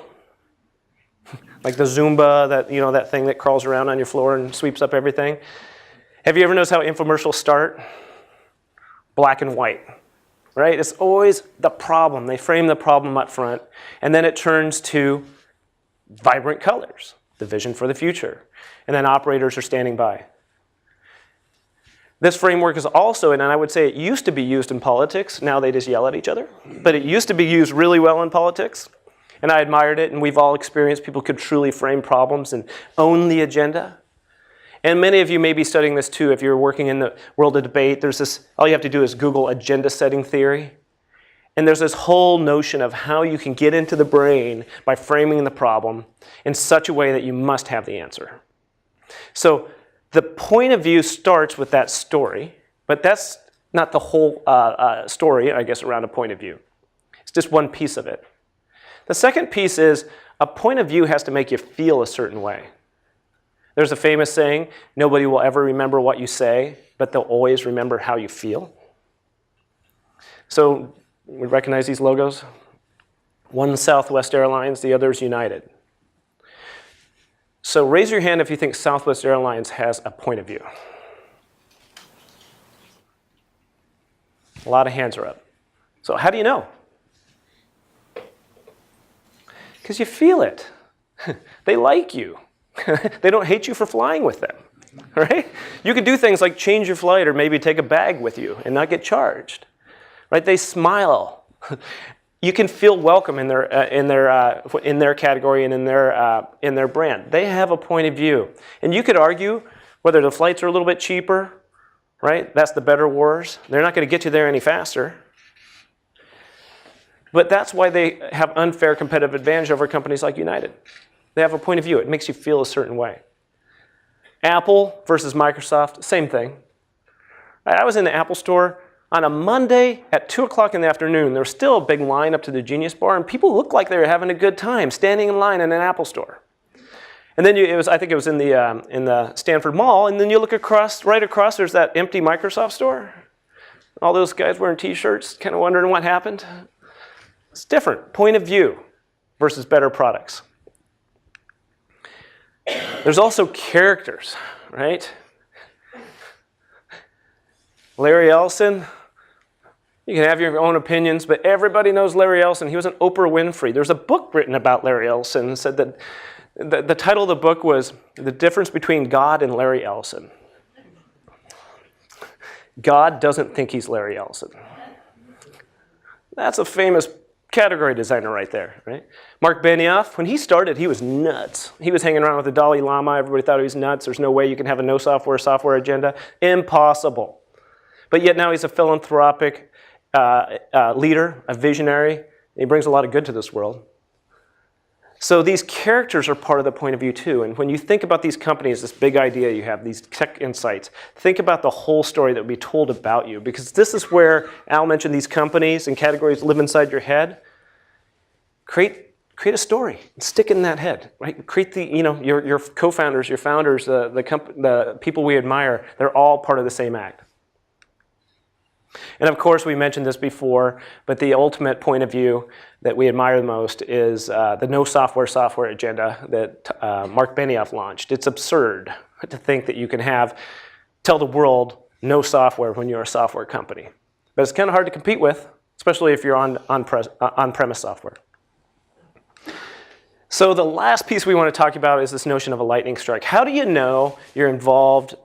Like the Zumba, that thing that crawls around on your floor and sweeps up everything? Have you ever noticed how infomercials start? Black and white, right? It's always the problem. They frame the problem up front, and then it turns to vibrant colors, the vision for the future, and then operators are standing by. This framework is also, and I would say it used to be used in politics, now they just yell at each other, but it used to be used really well in politics, and I admired it, and we've all experienced people could truly frame problems and own the agenda. And many of you may be studying this too. If you're working in the world of debate, there's this, all you have to do is Google agenda setting theory. And there's this whole notion of how you can get into the brain by framing the problem in such a way that you must have the answer. So the point of view starts with that story, but that's not the whole story, I guess, around a point of view. It's just one piece of it. The second piece is a point of view has to make you feel a certain way. There's a famous saying, nobody will ever remember what you say, but they'll always remember how you feel. So we recognize these logos. One's Southwest Airlines, the other is United. So raise your hand if you think Southwest Airlines has a point of view. A lot of hands are up. So how do you know? Because you feel it. They like you. They don't hate you for flying with them, right? You could do things like change your flight or maybe take a bag with you and not get charged, right? They smile. You can feel welcome in their category and in their brand. They have a point of view, and you could argue whether the flights are a little bit cheaper, right? That's the better wars. They're not going to get you there any faster. But that's why they have unfair competitive advantage over companies like United. They have a point of view. It makes you feel a certain way. Apple versus Microsoft, same thing. I was in the Apple store on a Monday at 2 o'clock in the afternoon. There was still a big line up to the Genius Bar, and people looked like they were having a good time standing in line in an Apple store. And then I think it was in the Stanford Mall, and then you look right across, there's that empty Microsoft store. All those guys wearing T-shirts, kind of wondering what happened. It's different. Point of view versus better products. There's also characters, right? Larry Ellison, you can have your own opinions, but everybody knows Larry Ellison. He was an Oprah Winfrey. There's a book written about Larry Ellison that said that the title of the book was The Difference Between God and Larry Ellison. God doesn't think he's Larry Ellison. That's a famous category designer right there, right? Mark Benioff, when he started, he was nuts. He was hanging around with the Dalai Lama. Everybody thought he was nuts. There's no way you can have a no software agenda. Impossible. But yet now he's a philanthropic leader, a visionary. He brings a lot of good to this world. So these characters are part of the point of view too. And when you think about these companies, this big idea you have, these tech insights, think about the whole story that would be told about you. Because this is where Al mentioned these companies and categories live inside your head. Create a story and stick it in that head, right? Create your co-founders, your founders, the people we admire, they're all part of the same act. And of course, we mentioned this before, but the ultimate point of view that we admire the most is the no software agenda that Mark Benioff launched. It's absurd to think that you can tell the world no software when you're a software company. But it's kind of hard to compete with, especially if you're on-premise software. So the last piece we want to talk about is this notion of a lightning strike. How do you know you're involved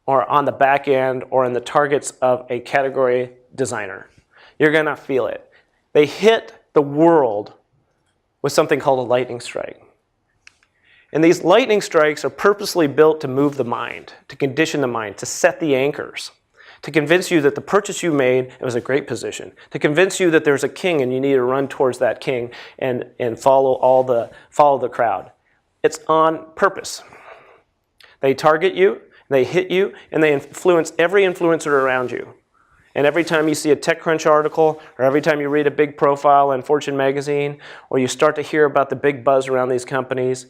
or on the back end or in the targets of a category designer? You're going to feel it. They hit the world with something called a lightning strike. And these lightning strikes are purposely built to move the mind, to condition the mind, to set the anchors, to convince you that the purchase you made was a great position, to convince you that there's a king and you need to run towards that king and follow the crowd. It's on purpose. They target you, they hit you, and they influence every influencer around you. And every time you see a TechCrunch article, or every time you read a big profile in Fortune magazine, or you start to hear about the big buzz around these companies,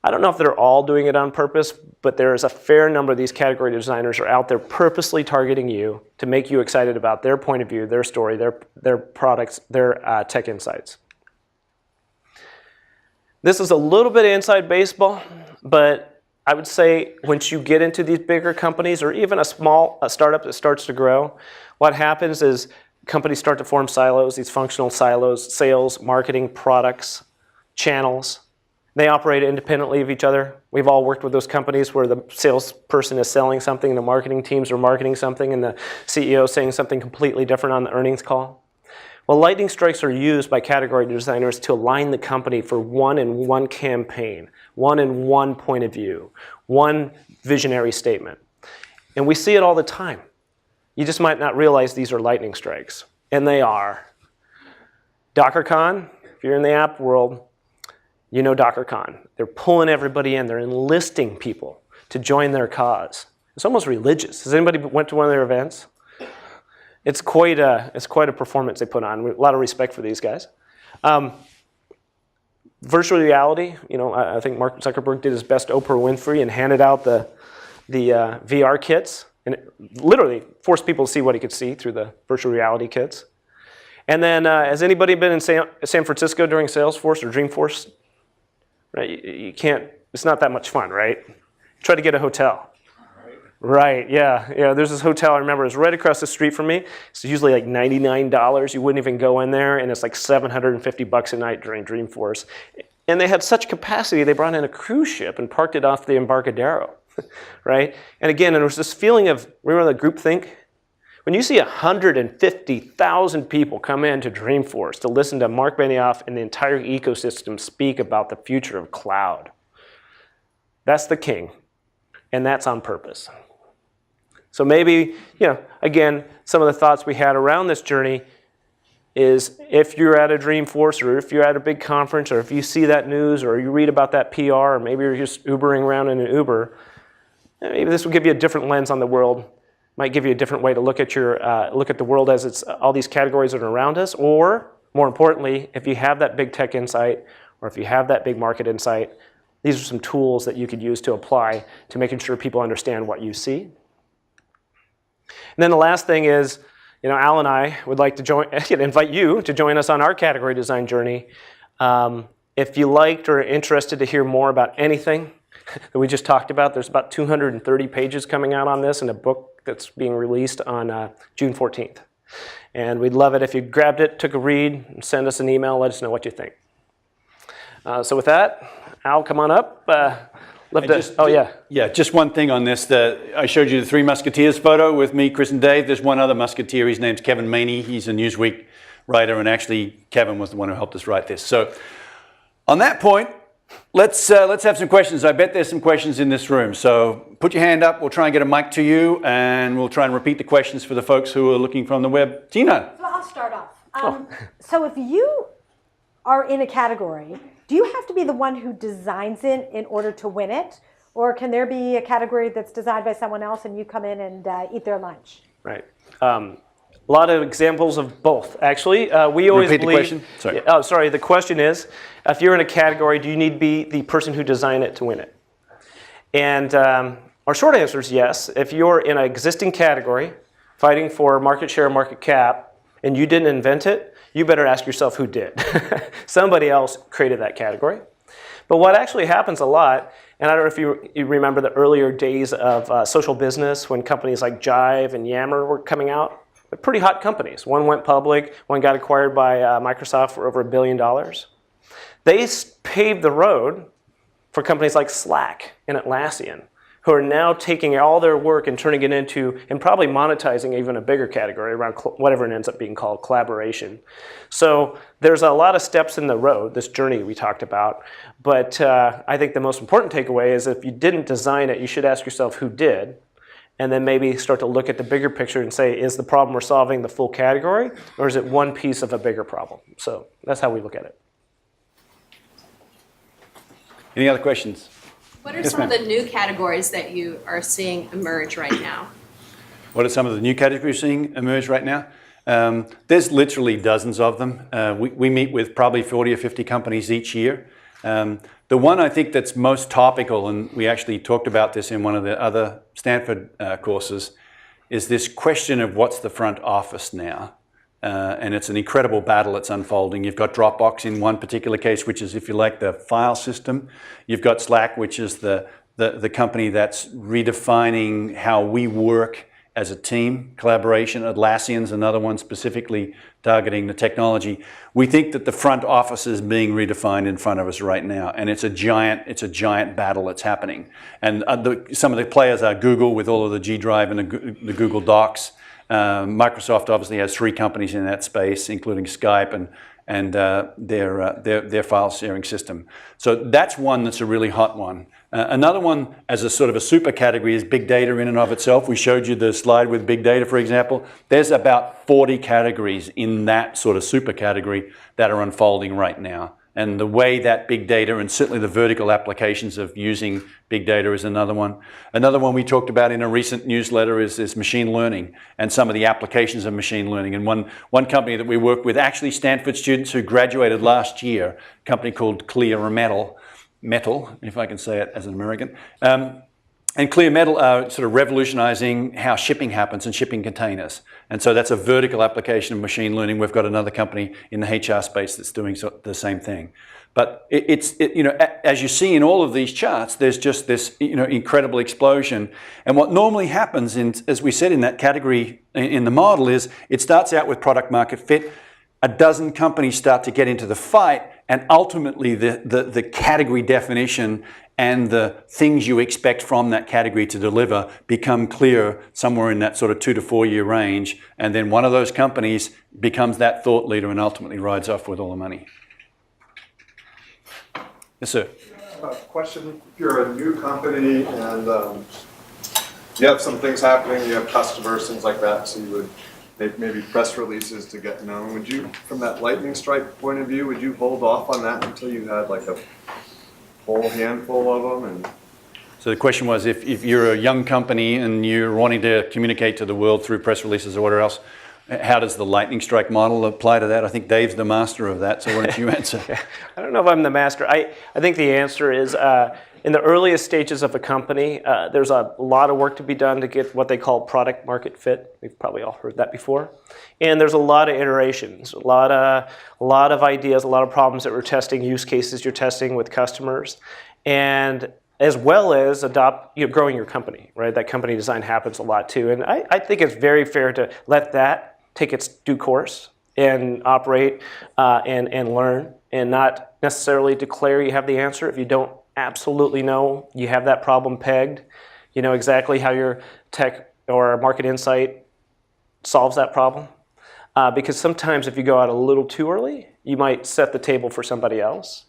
I don't know if they're all doing it on purpose, but there is a fair number of these category designers are out there purposely targeting you to make you excited about their point of view, their story, their products, their tech insights. This is a little bit inside baseball, but I would say once you get into these bigger companies or even a startup that starts to grow, what happens is companies start to form silos, these functional silos, sales, marketing, products, channels. They operate independently of each other. We've all worked with those companies where the salesperson is selling something, the marketing teams are marketing something, and the CEO is saying something completely different on the earnings call. Well, lightning strikes are used by category designers to align the company for one and one campaign, one and one point of view, one visionary statement. And we see it all the time. You just might not realize these are lightning strikes, and they are. DockerCon, if you're in the app world, you know DockerCon. They're pulling everybody in. They're enlisting people to join their cause. It's almost religious. Has anybody went to one of their events? It's quite a performance they put on. A lot of respect for these guys. Virtual reality, I think Mark Zuckerberg did his best Oprah Winfrey and handed out the VR kits, and it literally forced people to see what he could see through the virtual reality kits. And then, has anybody been in San Francisco during Salesforce or Dreamforce? Right, you can't. It's not that much fun, right? Try to get a hotel. Right, yeah. There's this hotel, I remember, it was right across the street from me. It's usually like $99. You wouldn't even go in there, and it's like $750 a night during Dreamforce. And they had such capacity, they brought in a cruise ship and parked it off the Embarcadero, right? And again, there was this feeling of, remember the groupthink? When you see 150,000 people come into Dreamforce to listen to Mark Benioff and the entire ecosystem speak about the future of cloud, that's the king, and that's on purpose. So maybe, again, some of the thoughts we had around this journey is if you're at a Dreamforce or if you're at a big conference or if you see that news or you read about that PR or maybe you're just Ubering around in an Uber, maybe this will give you a different lens on the world, might give you a different way to look at the world as it's all these categories that are around us, or more importantly, if you have that big tech insight or if you have that big market insight, these are some tools that you could use to apply to making sure people understand what you see. And then the last thing is, Al and I would like to invite you to join us on our category design journey. If you liked or are interested to hear more about anything that we just talked about, there's about 230 pages coming out on this in a book that's being released on June 14th. And we'd love it if you grabbed it, took a read, and send us an email, let us know what you think. So with that, Al, come on up. Just one thing on this. I showed you the Three Musketeers photo with me, Chris, and Dave. There's one other musketeer. His name's Kevin Maney. He's a Newsweek writer, and actually Kevin was the one who helped us write this. So on that point, let's have some questions. I bet there's some questions in this room. So put your hand up. We'll try and get a mic to you, and we'll try and repeat the questions for the folks who are looking from the web. Tina. So I'll start off. So if you are in a category, do you have to be the one who designs it in order to win it? Or can there be a category that's designed by someone else and you come in and eat their lunch? Right. A lot of examples of both, actually. We always Repeat believe, the question? Sorry. The question is, if you're in a category, do you need to be the person who designed it to win it? And our short answer is yes. If you're in an existing category, fighting for market share, market cap, and you didn't invent it, you better ask yourself who did. Somebody else created that category. But what actually happens a lot, and I don't know if you remember the earlier days of social business when companies like Jive and Yammer were coming out. They're pretty hot companies. One went public, one got acquired by Microsoft for over $1 billion. They paved the road for companies like Slack and Atlassian, who are now taking all their work and turning it into, and probably monetizing even a bigger category around whatever it ends up being called, collaboration. So there's a lot of steps in the road, this journey we talked about, but I think the most important takeaway is if you didn't design it, you should ask yourself who did, and then maybe start to look at the bigger picture and say, is the problem we're solving the full category, or is it one piece of a bigger problem? So that's how we look at it. Any other questions? What are some of the new categories that you are seeing emerge right now? What are some of the new categories you're seeing emerge right now? There's literally dozens of them. We meet with probably 40 or 50 companies each year. The one I think that's most topical, and we actually talked about this in one of the other Stanford courses, is this question of what's the front office now? And it's an incredible battle that's unfolding. You've got Dropbox in one particular case, which is, if you like, the file system. You've got Slack, which is the company that's redefining how we work as a team. Collaboration. Atlassian's another one specifically targeting the technology. We think that the front office is being redefined in front of us right now, and it's a giant battle that's happening. And some of the players are Google with all of the G Drive and the Google Docs. Microsoft obviously has 3 companies in that space, including Skype and their file sharing system. So that's one that's a really hot one. Another one as a sort of a super category is big data in and of itself. We showed you the slide with big data, for example. There's about 40 categories in that sort of super category that are unfolding right now. And the way that big data, and certainly the vertical applications of using big data, is another one. Another one we talked about in a recent newsletter is machine learning and some of the applications of machine learning. And one company that we work with, actually Stanford students who graduated last year, a company called Clear Metal, if I can say it as an American. And Clear Metal are sort of revolutionizing how shipping happens and shipping containers. And so that's a vertical application of machine learning. We've got another company in the HR space that's doing the same thing. But as you see in all of these charts, there's just this incredible explosion. And what normally happens, as we said in that category in the model, is it starts out with product market fit. A dozen companies start to get into the fight, and ultimately the category definition and the things you expect from that category to deliver become clear somewhere in that sort of 2 to 4 year range. And then one of those companies becomes that thought leader and ultimately rides off with all the money. Yes, sir. Question, if you're a new company and you have some things happening, you have customers, things like that, so you would make maybe press releases to get known. Would you, from that lightning strike point of view, would you hold off on that until you had like a whole handful of them? And so the question was, if you're a young company and you're wanting to communicate to the world through press releases or whatever else, how does the lightning strike model apply to that? I think Dave's the master of that, so why don't you answer? I don't know if I'm the master. I think the answer is in the earliest stages of a company, there's a lot of work to be done to get what they call product market fit. We've probably all heard that before. And there's a lot of iterations, a lot of ideas, a lot of problems that we're testing, use cases you're testing with customers, and as well as growing your company, right? That company design happens a lot too. And I think it's very fair to let that take its due course and operate and learn, and not necessarily declare you have the answer if you don't absolutely know you have that problem pegged. You know exactly how your tech or market insight solves that problem. Because sometimes if you go out a little too early, you might set the table for somebody else.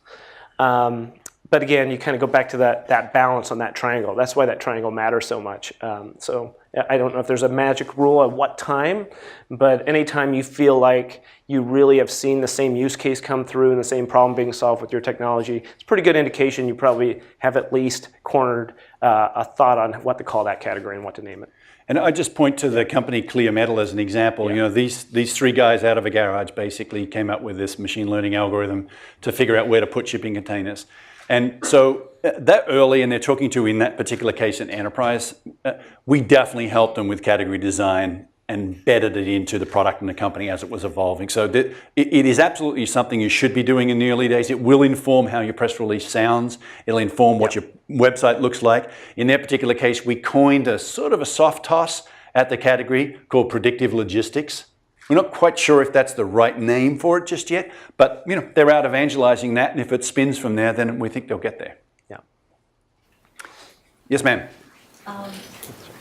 But again, you kind of go back to that balance on that triangle. That's why that triangle matters so much. So I don't know if there's a magic rule at what time, but anytime you feel like you really have seen the same use case come through and the same problem being solved with your technology, it's a pretty good indication you probably have at least cornered a thought on what to call that category and what to name it. And I just point to the company Clear Metal as an example. Yeah. These 3 guys out of a garage basically came up with this machine learning algorithm to figure out where to put shipping containers. And so that early, and they're talking to, in that particular case, an enterprise, we definitely helped them with category design and embedded it into the product and the company as it was evolving. So it is absolutely something you should be doing in the early days. It will inform how your press release sounds. It'll inform what your website looks like. In their particular case, we coined a sort of a soft toss at the category called predictive logistics. We're not quite sure if that's the right name for it just yet, but they're out evangelizing that, and if it spins from there, then we think they'll get there. Yeah. Yes, ma'am.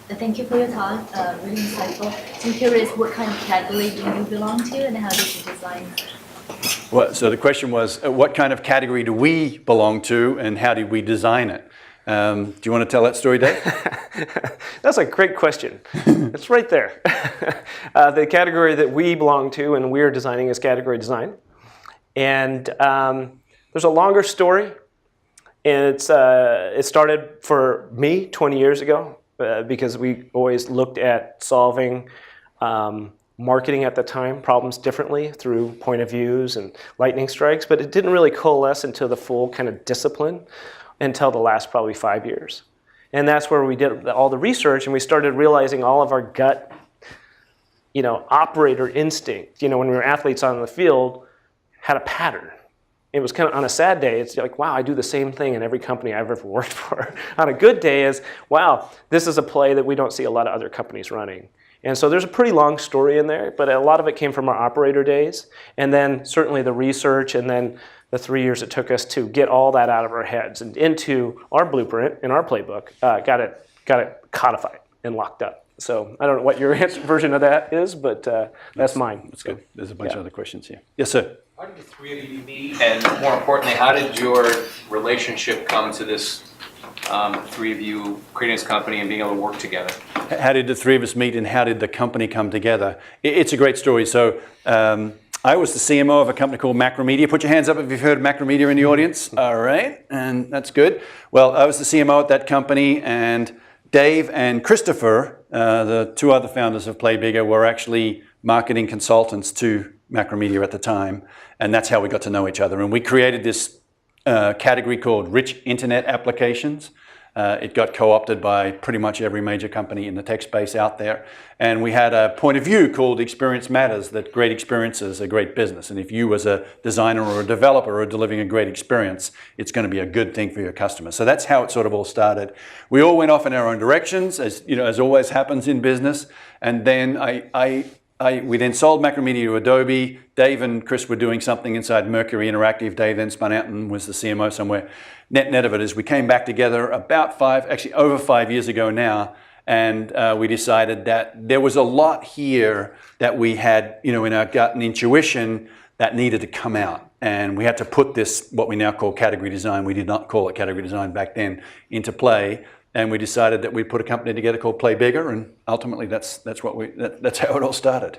Thank you for your talk, really insightful. So I'm curious, what kind of category do you belong to, and how did you design? Well, so the question was, what kind of category do we belong to, and how did we design it? Do you want to tell that story, Dave? That's a great question. It's right there. The category that we belong to and we're designing is category design. And there's a longer story. And it started for me 20 years ago because we always looked at solving marketing at the time problems differently through point of views and lightning strikes. But it didn't really coalesce into the full kind of discipline until the last probably 5 years. And that's where we did all the research, and we started realizing all of our gut, operator instinct, when we were athletes on the field, had a pattern. It was kind of on a sad day, it's like, wow, I do the same thing in every company I've ever worked for. On a good day is, wow, this is a play that we don't see a lot of other companies running. And so there's a pretty long story in there, but a lot of it came from our operator days, and then certainly the research, and then the 3 years it took us to get all that out of our heads and into our blueprint, in our playbook, got it codified and locked up. So I don't know what your version of that is, but that's mine. That's good. There's a bunch of other questions here. Yes, sir. How did the three of you meet? And more importantly, how did your relationship come to this three of you creating this company and being able to work together? How did the three of us meet and how did the company come together? It's a great story. So I was the CMO of a company called Macromedia. Put your hands up if you've heard of Macromedia in the audience. All right, and that's good. Well, I was the CMO at that company, and Dave and Christopher, the two other founders of Play Bigger, were actually marketing consultants to Macromedia at the time, and that's how we got to know each other. And we created this category called Rich Internet Applications. It got co-opted by pretty much every major company in the tech space out there. And we had a point of view called Experience Matters, that great experiences are great business. And if you as a designer or a developer are delivering a great experience, it's going to be a good thing for your customers. So that's how it sort of all started. We all went off in our own directions, as you know, as always happens in business. And then we then sold Macromedia to Adobe. Dave and Chris were doing something inside Mercury Interactive. Dave then spun out and was the CMO somewhere. Net of it is we came back together about over 5 years ago now, and we decided that there was a lot here that we had, you know, in our gut and intuition that needed to come out. And we had to put this, what we now call category design, we did not call it category design back then, into play. And we decided that we'd put a company together called Play Bigger, and ultimately that's how it all started.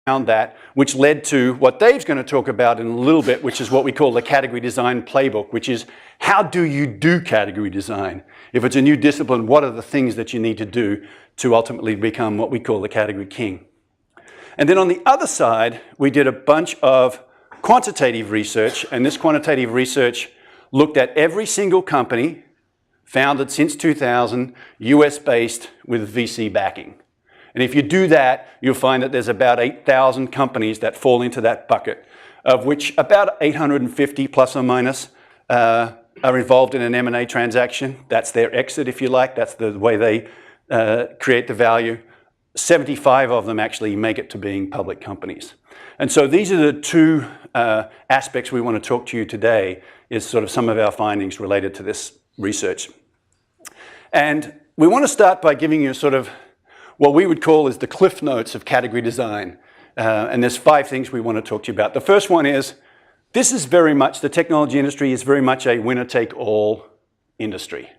That, which led to what Dave's going to talk about in a little bit, which is what we call the category design playbook, which is how do you do category design? If it's a new discipline, what are the things that you need to do to ultimately become what we call the category king? And then on the other side, we did a bunch of quantitative research, and this quantitative research looked at every single company founded since 2000, US-based with VC backing. And if you do that, you'll find that there's about 8,000 companies that fall into that bucket, of which about 850 plus or minus are involved in an M&A transaction. That's their exit, if you like. That's the way they create the value. 75 of them actually make it to being public companies. And so these are the two aspects we want to talk to you today, is sort of some of our findings related to this research. And we want to start by giving you sort of what we would call is the cliff notes of category design. And there's 5 things we want to talk to you about. The first one is, this is very much, the technology industry is very much a winner-take-all industry.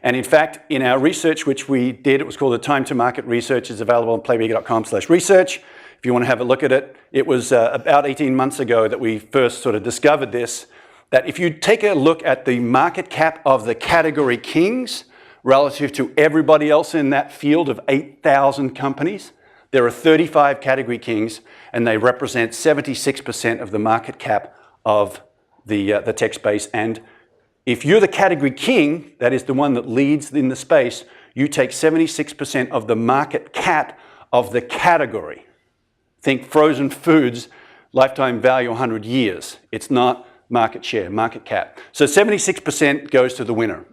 And in fact, in our research, which we did, it was called the Time to Market Research. It's available on playbigger.com/research. If you want to have a look at it, it was about 18 months ago that we first sort of discovered this, that if you take a look at the market cap of the category kings relative to everybody else in that field of 8,000 companies, there are 35 category kings, and they represent 76% of the market cap of the tech space. And if you're the category king, that is the one that leads in the space, you take 76% of the market cap of the category. Think frozen foods, lifetime value 100 years. It's not market share, market cap. So 76% goes to the winner.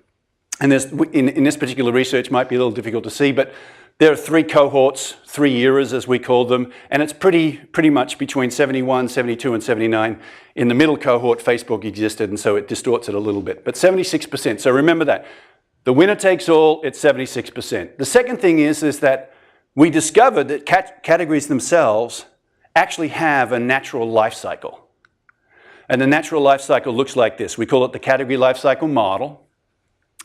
And there's, in this particular research, might be a little difficult to see, but there are 3 cohorts, 3 eras as we call them, and it's pretty much between 71, 72, and 79. In the middle cohort, Facebook existed, and so it distorts it a little bit. But 76%, so remember that. The winner takes all, it's 76%. The second thing is that we discovered that categories themselves actually have a natural life cycle. And the natural life cycle looks like this. We call it the category life cycle model.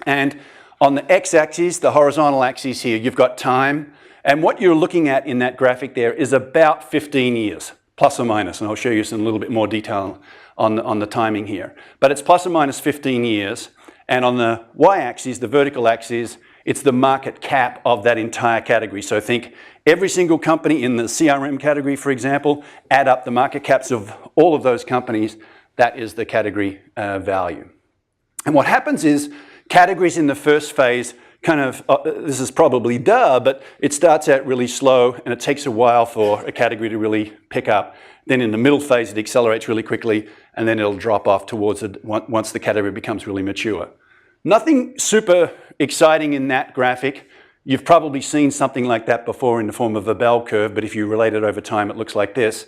And on the x-axis, the horizontal axis here, you've got time. And what you're looking at in that graphic there is about 15 years, plus or minus. And I'll show you some a little bit more detail on the timing here. But it's plus or minus 15 years. And on the y-axis, the vertical axis, it's the market cap of that entire category. So think every single company in the CRM category, for example, add up the market caps of all of those companies. That is the category value. And what happens is, categories in the first phase kind of, this is probably but it starts out really slow and it takes a while for a category to really pick up. Then in the middle phase, it accelerates really quickly and then it'll drop off towards it once the category becomes really mature. Nothing super exciting in that graphic. You've probably seen something like that before in the form of a bell curve, but if you relate it over time, it looks like this.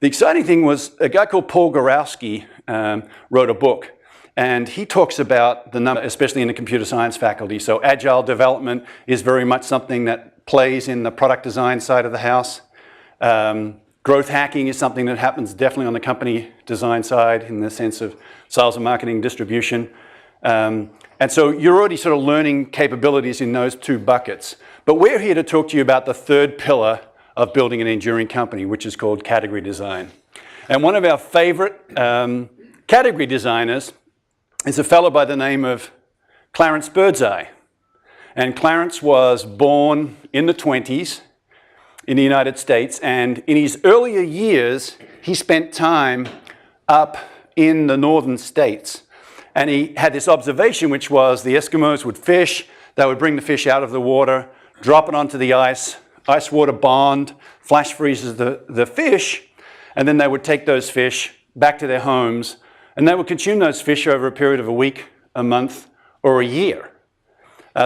The exciting thing was a guy called Paul Gorowski wrote a book. And he talks about the number, especially in the computer science faculty. So agile development is very much something that plays in the product design side of the house. Growth hacking is something that happens definitely on the company design side in the sense of sales and marketing distribution. And so you're already sort of learning capabilities in those two buckets. But we're here to talk to you about the third pillar of building an enduring company, which is called category design. And one of our favorite category designers is a fellow by the name of Clarence Birdseye. And Clarence was born in the 20s in the United States, and in his earlier years, he spent time up in the northern states. And he had this observation, which was the Eskimos would fish, they would bring the fish out of the water, drop it onto the ice water bond, flash freezes the fish, and then they would take those fish back to their homes, and they would consume those fish over a period of a week, a month, or a year.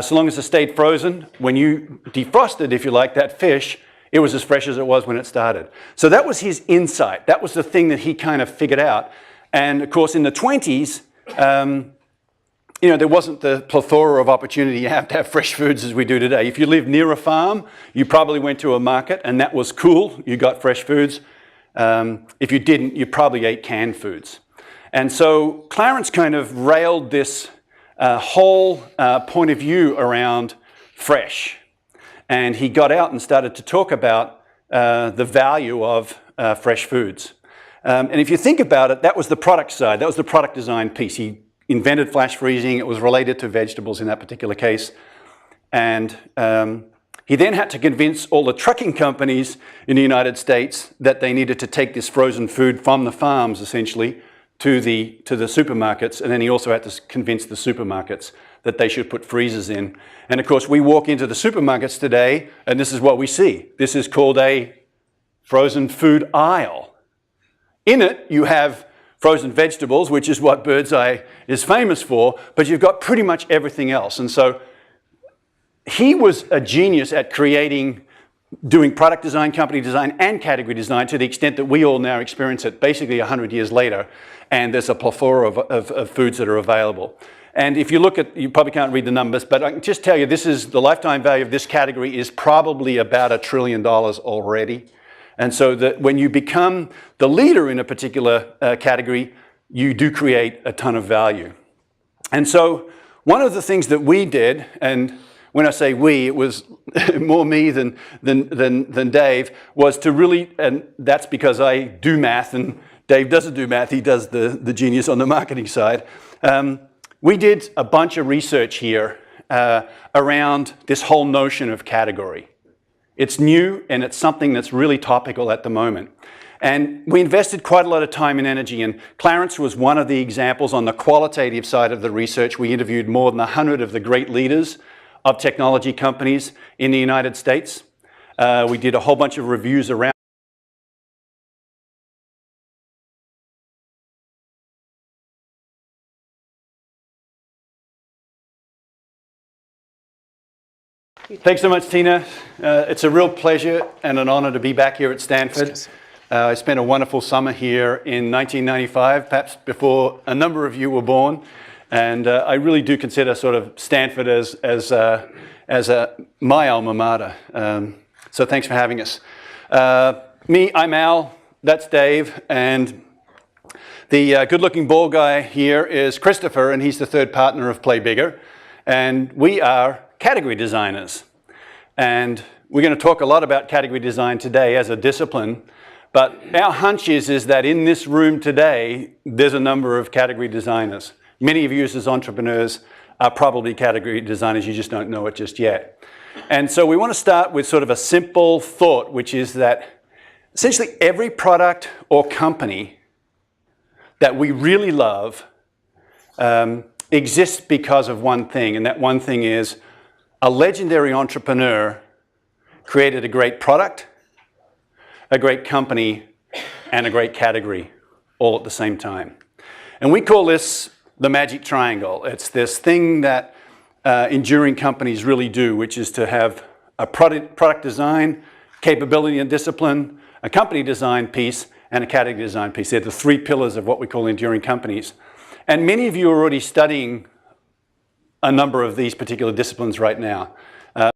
So long as it stayed frozen, when you defrosted, if you like, that fish, it was as fresh as it was when it started. So that was his insight. That was the thing that he kind of figured out. And of course, in the 20s, there wasn't the plethora of opportunity you have to have fresh foods as we do today. If you lived near a farm, you probably went to a market, and that was cool. You got fresh foods. If you didn't, you probably ate canned foods. And so Clarence kind of railed this whole point of view around fresh. And he got out and started to talk about the value of fresh foods. And if you think about it, that was the product side. That was the product design piece. He invented flash freezing. It was related to vegetables in that particular case. And he then had to convince all the trucking companies in the United States that they needed to take this frozen food from the farms, essentially, to the supermarkets. And then he also had to convince the supermarkets that they should put freezers in. And of course, we walk into the supermarkets today, and this is what we see. This is called a frozen food aisle. In it, you have frozen vegetables, which is what Birdseye is famous for, but you've got pretty much everything else. And so he was a genius at doing product design, company design, and category design to the extent that we all now experience it basically 100 years later, and there's a plethora of foods that are available. And if you look at, you probably can't read the numbers, but I can just tell you the lifetime value of this category is probably about $1 trillion already. And so that when you become the leader in a particular category, you do create a ton of value. And so one of the things that we did, and when I say we, it was more me than Dave, was to really, and that's because I do math and Dave doesn't do math, he does the genius on the marketing side. We did a bunch of research here around this whole notion of category. It's new and it's something that's really topical at the moment. And we invested quite a lot of time and energy, and Clarence was one of the examples on the qualitative side of the research. We interviewed more than 100 of the great leaders of technology companies in the United States. We did a whole bunch of reviews around. Thanks so much, Tina. It's a real pleasure and an honor to be back here at Stanford. I spent a wonderful summer here in 1995, perhaps before a number of you were born. And I really do consider sort of Stanford as my alma mater. So thanks for having us. I'm Al, that's Dave, and the good-looking bald guy here is Christopher, and he's the third partner of Play Bigger. And we are category designers. And we're going to talk a lot about category design today as a discipline. But our hunch is that in this room today, there's a number of category designers. Many of you as entrepreneurs are probably category designers, you just don't know it just yet. And so we want to start with sort of a simple thought, which is that essentially every product or company that we really love exists because of one thing, and that one thing is a legendary entrepreneur created a great product, a great company, and a great category all at the same time. And we call this the magic triangle. It's this thing that enduring companies really do, which is to have a product design, capability and discipline, a company design piece, and a category design piece. They're the three pillars of what we call enduring companies. And many of you are already studying a number of these particular disciplines right now.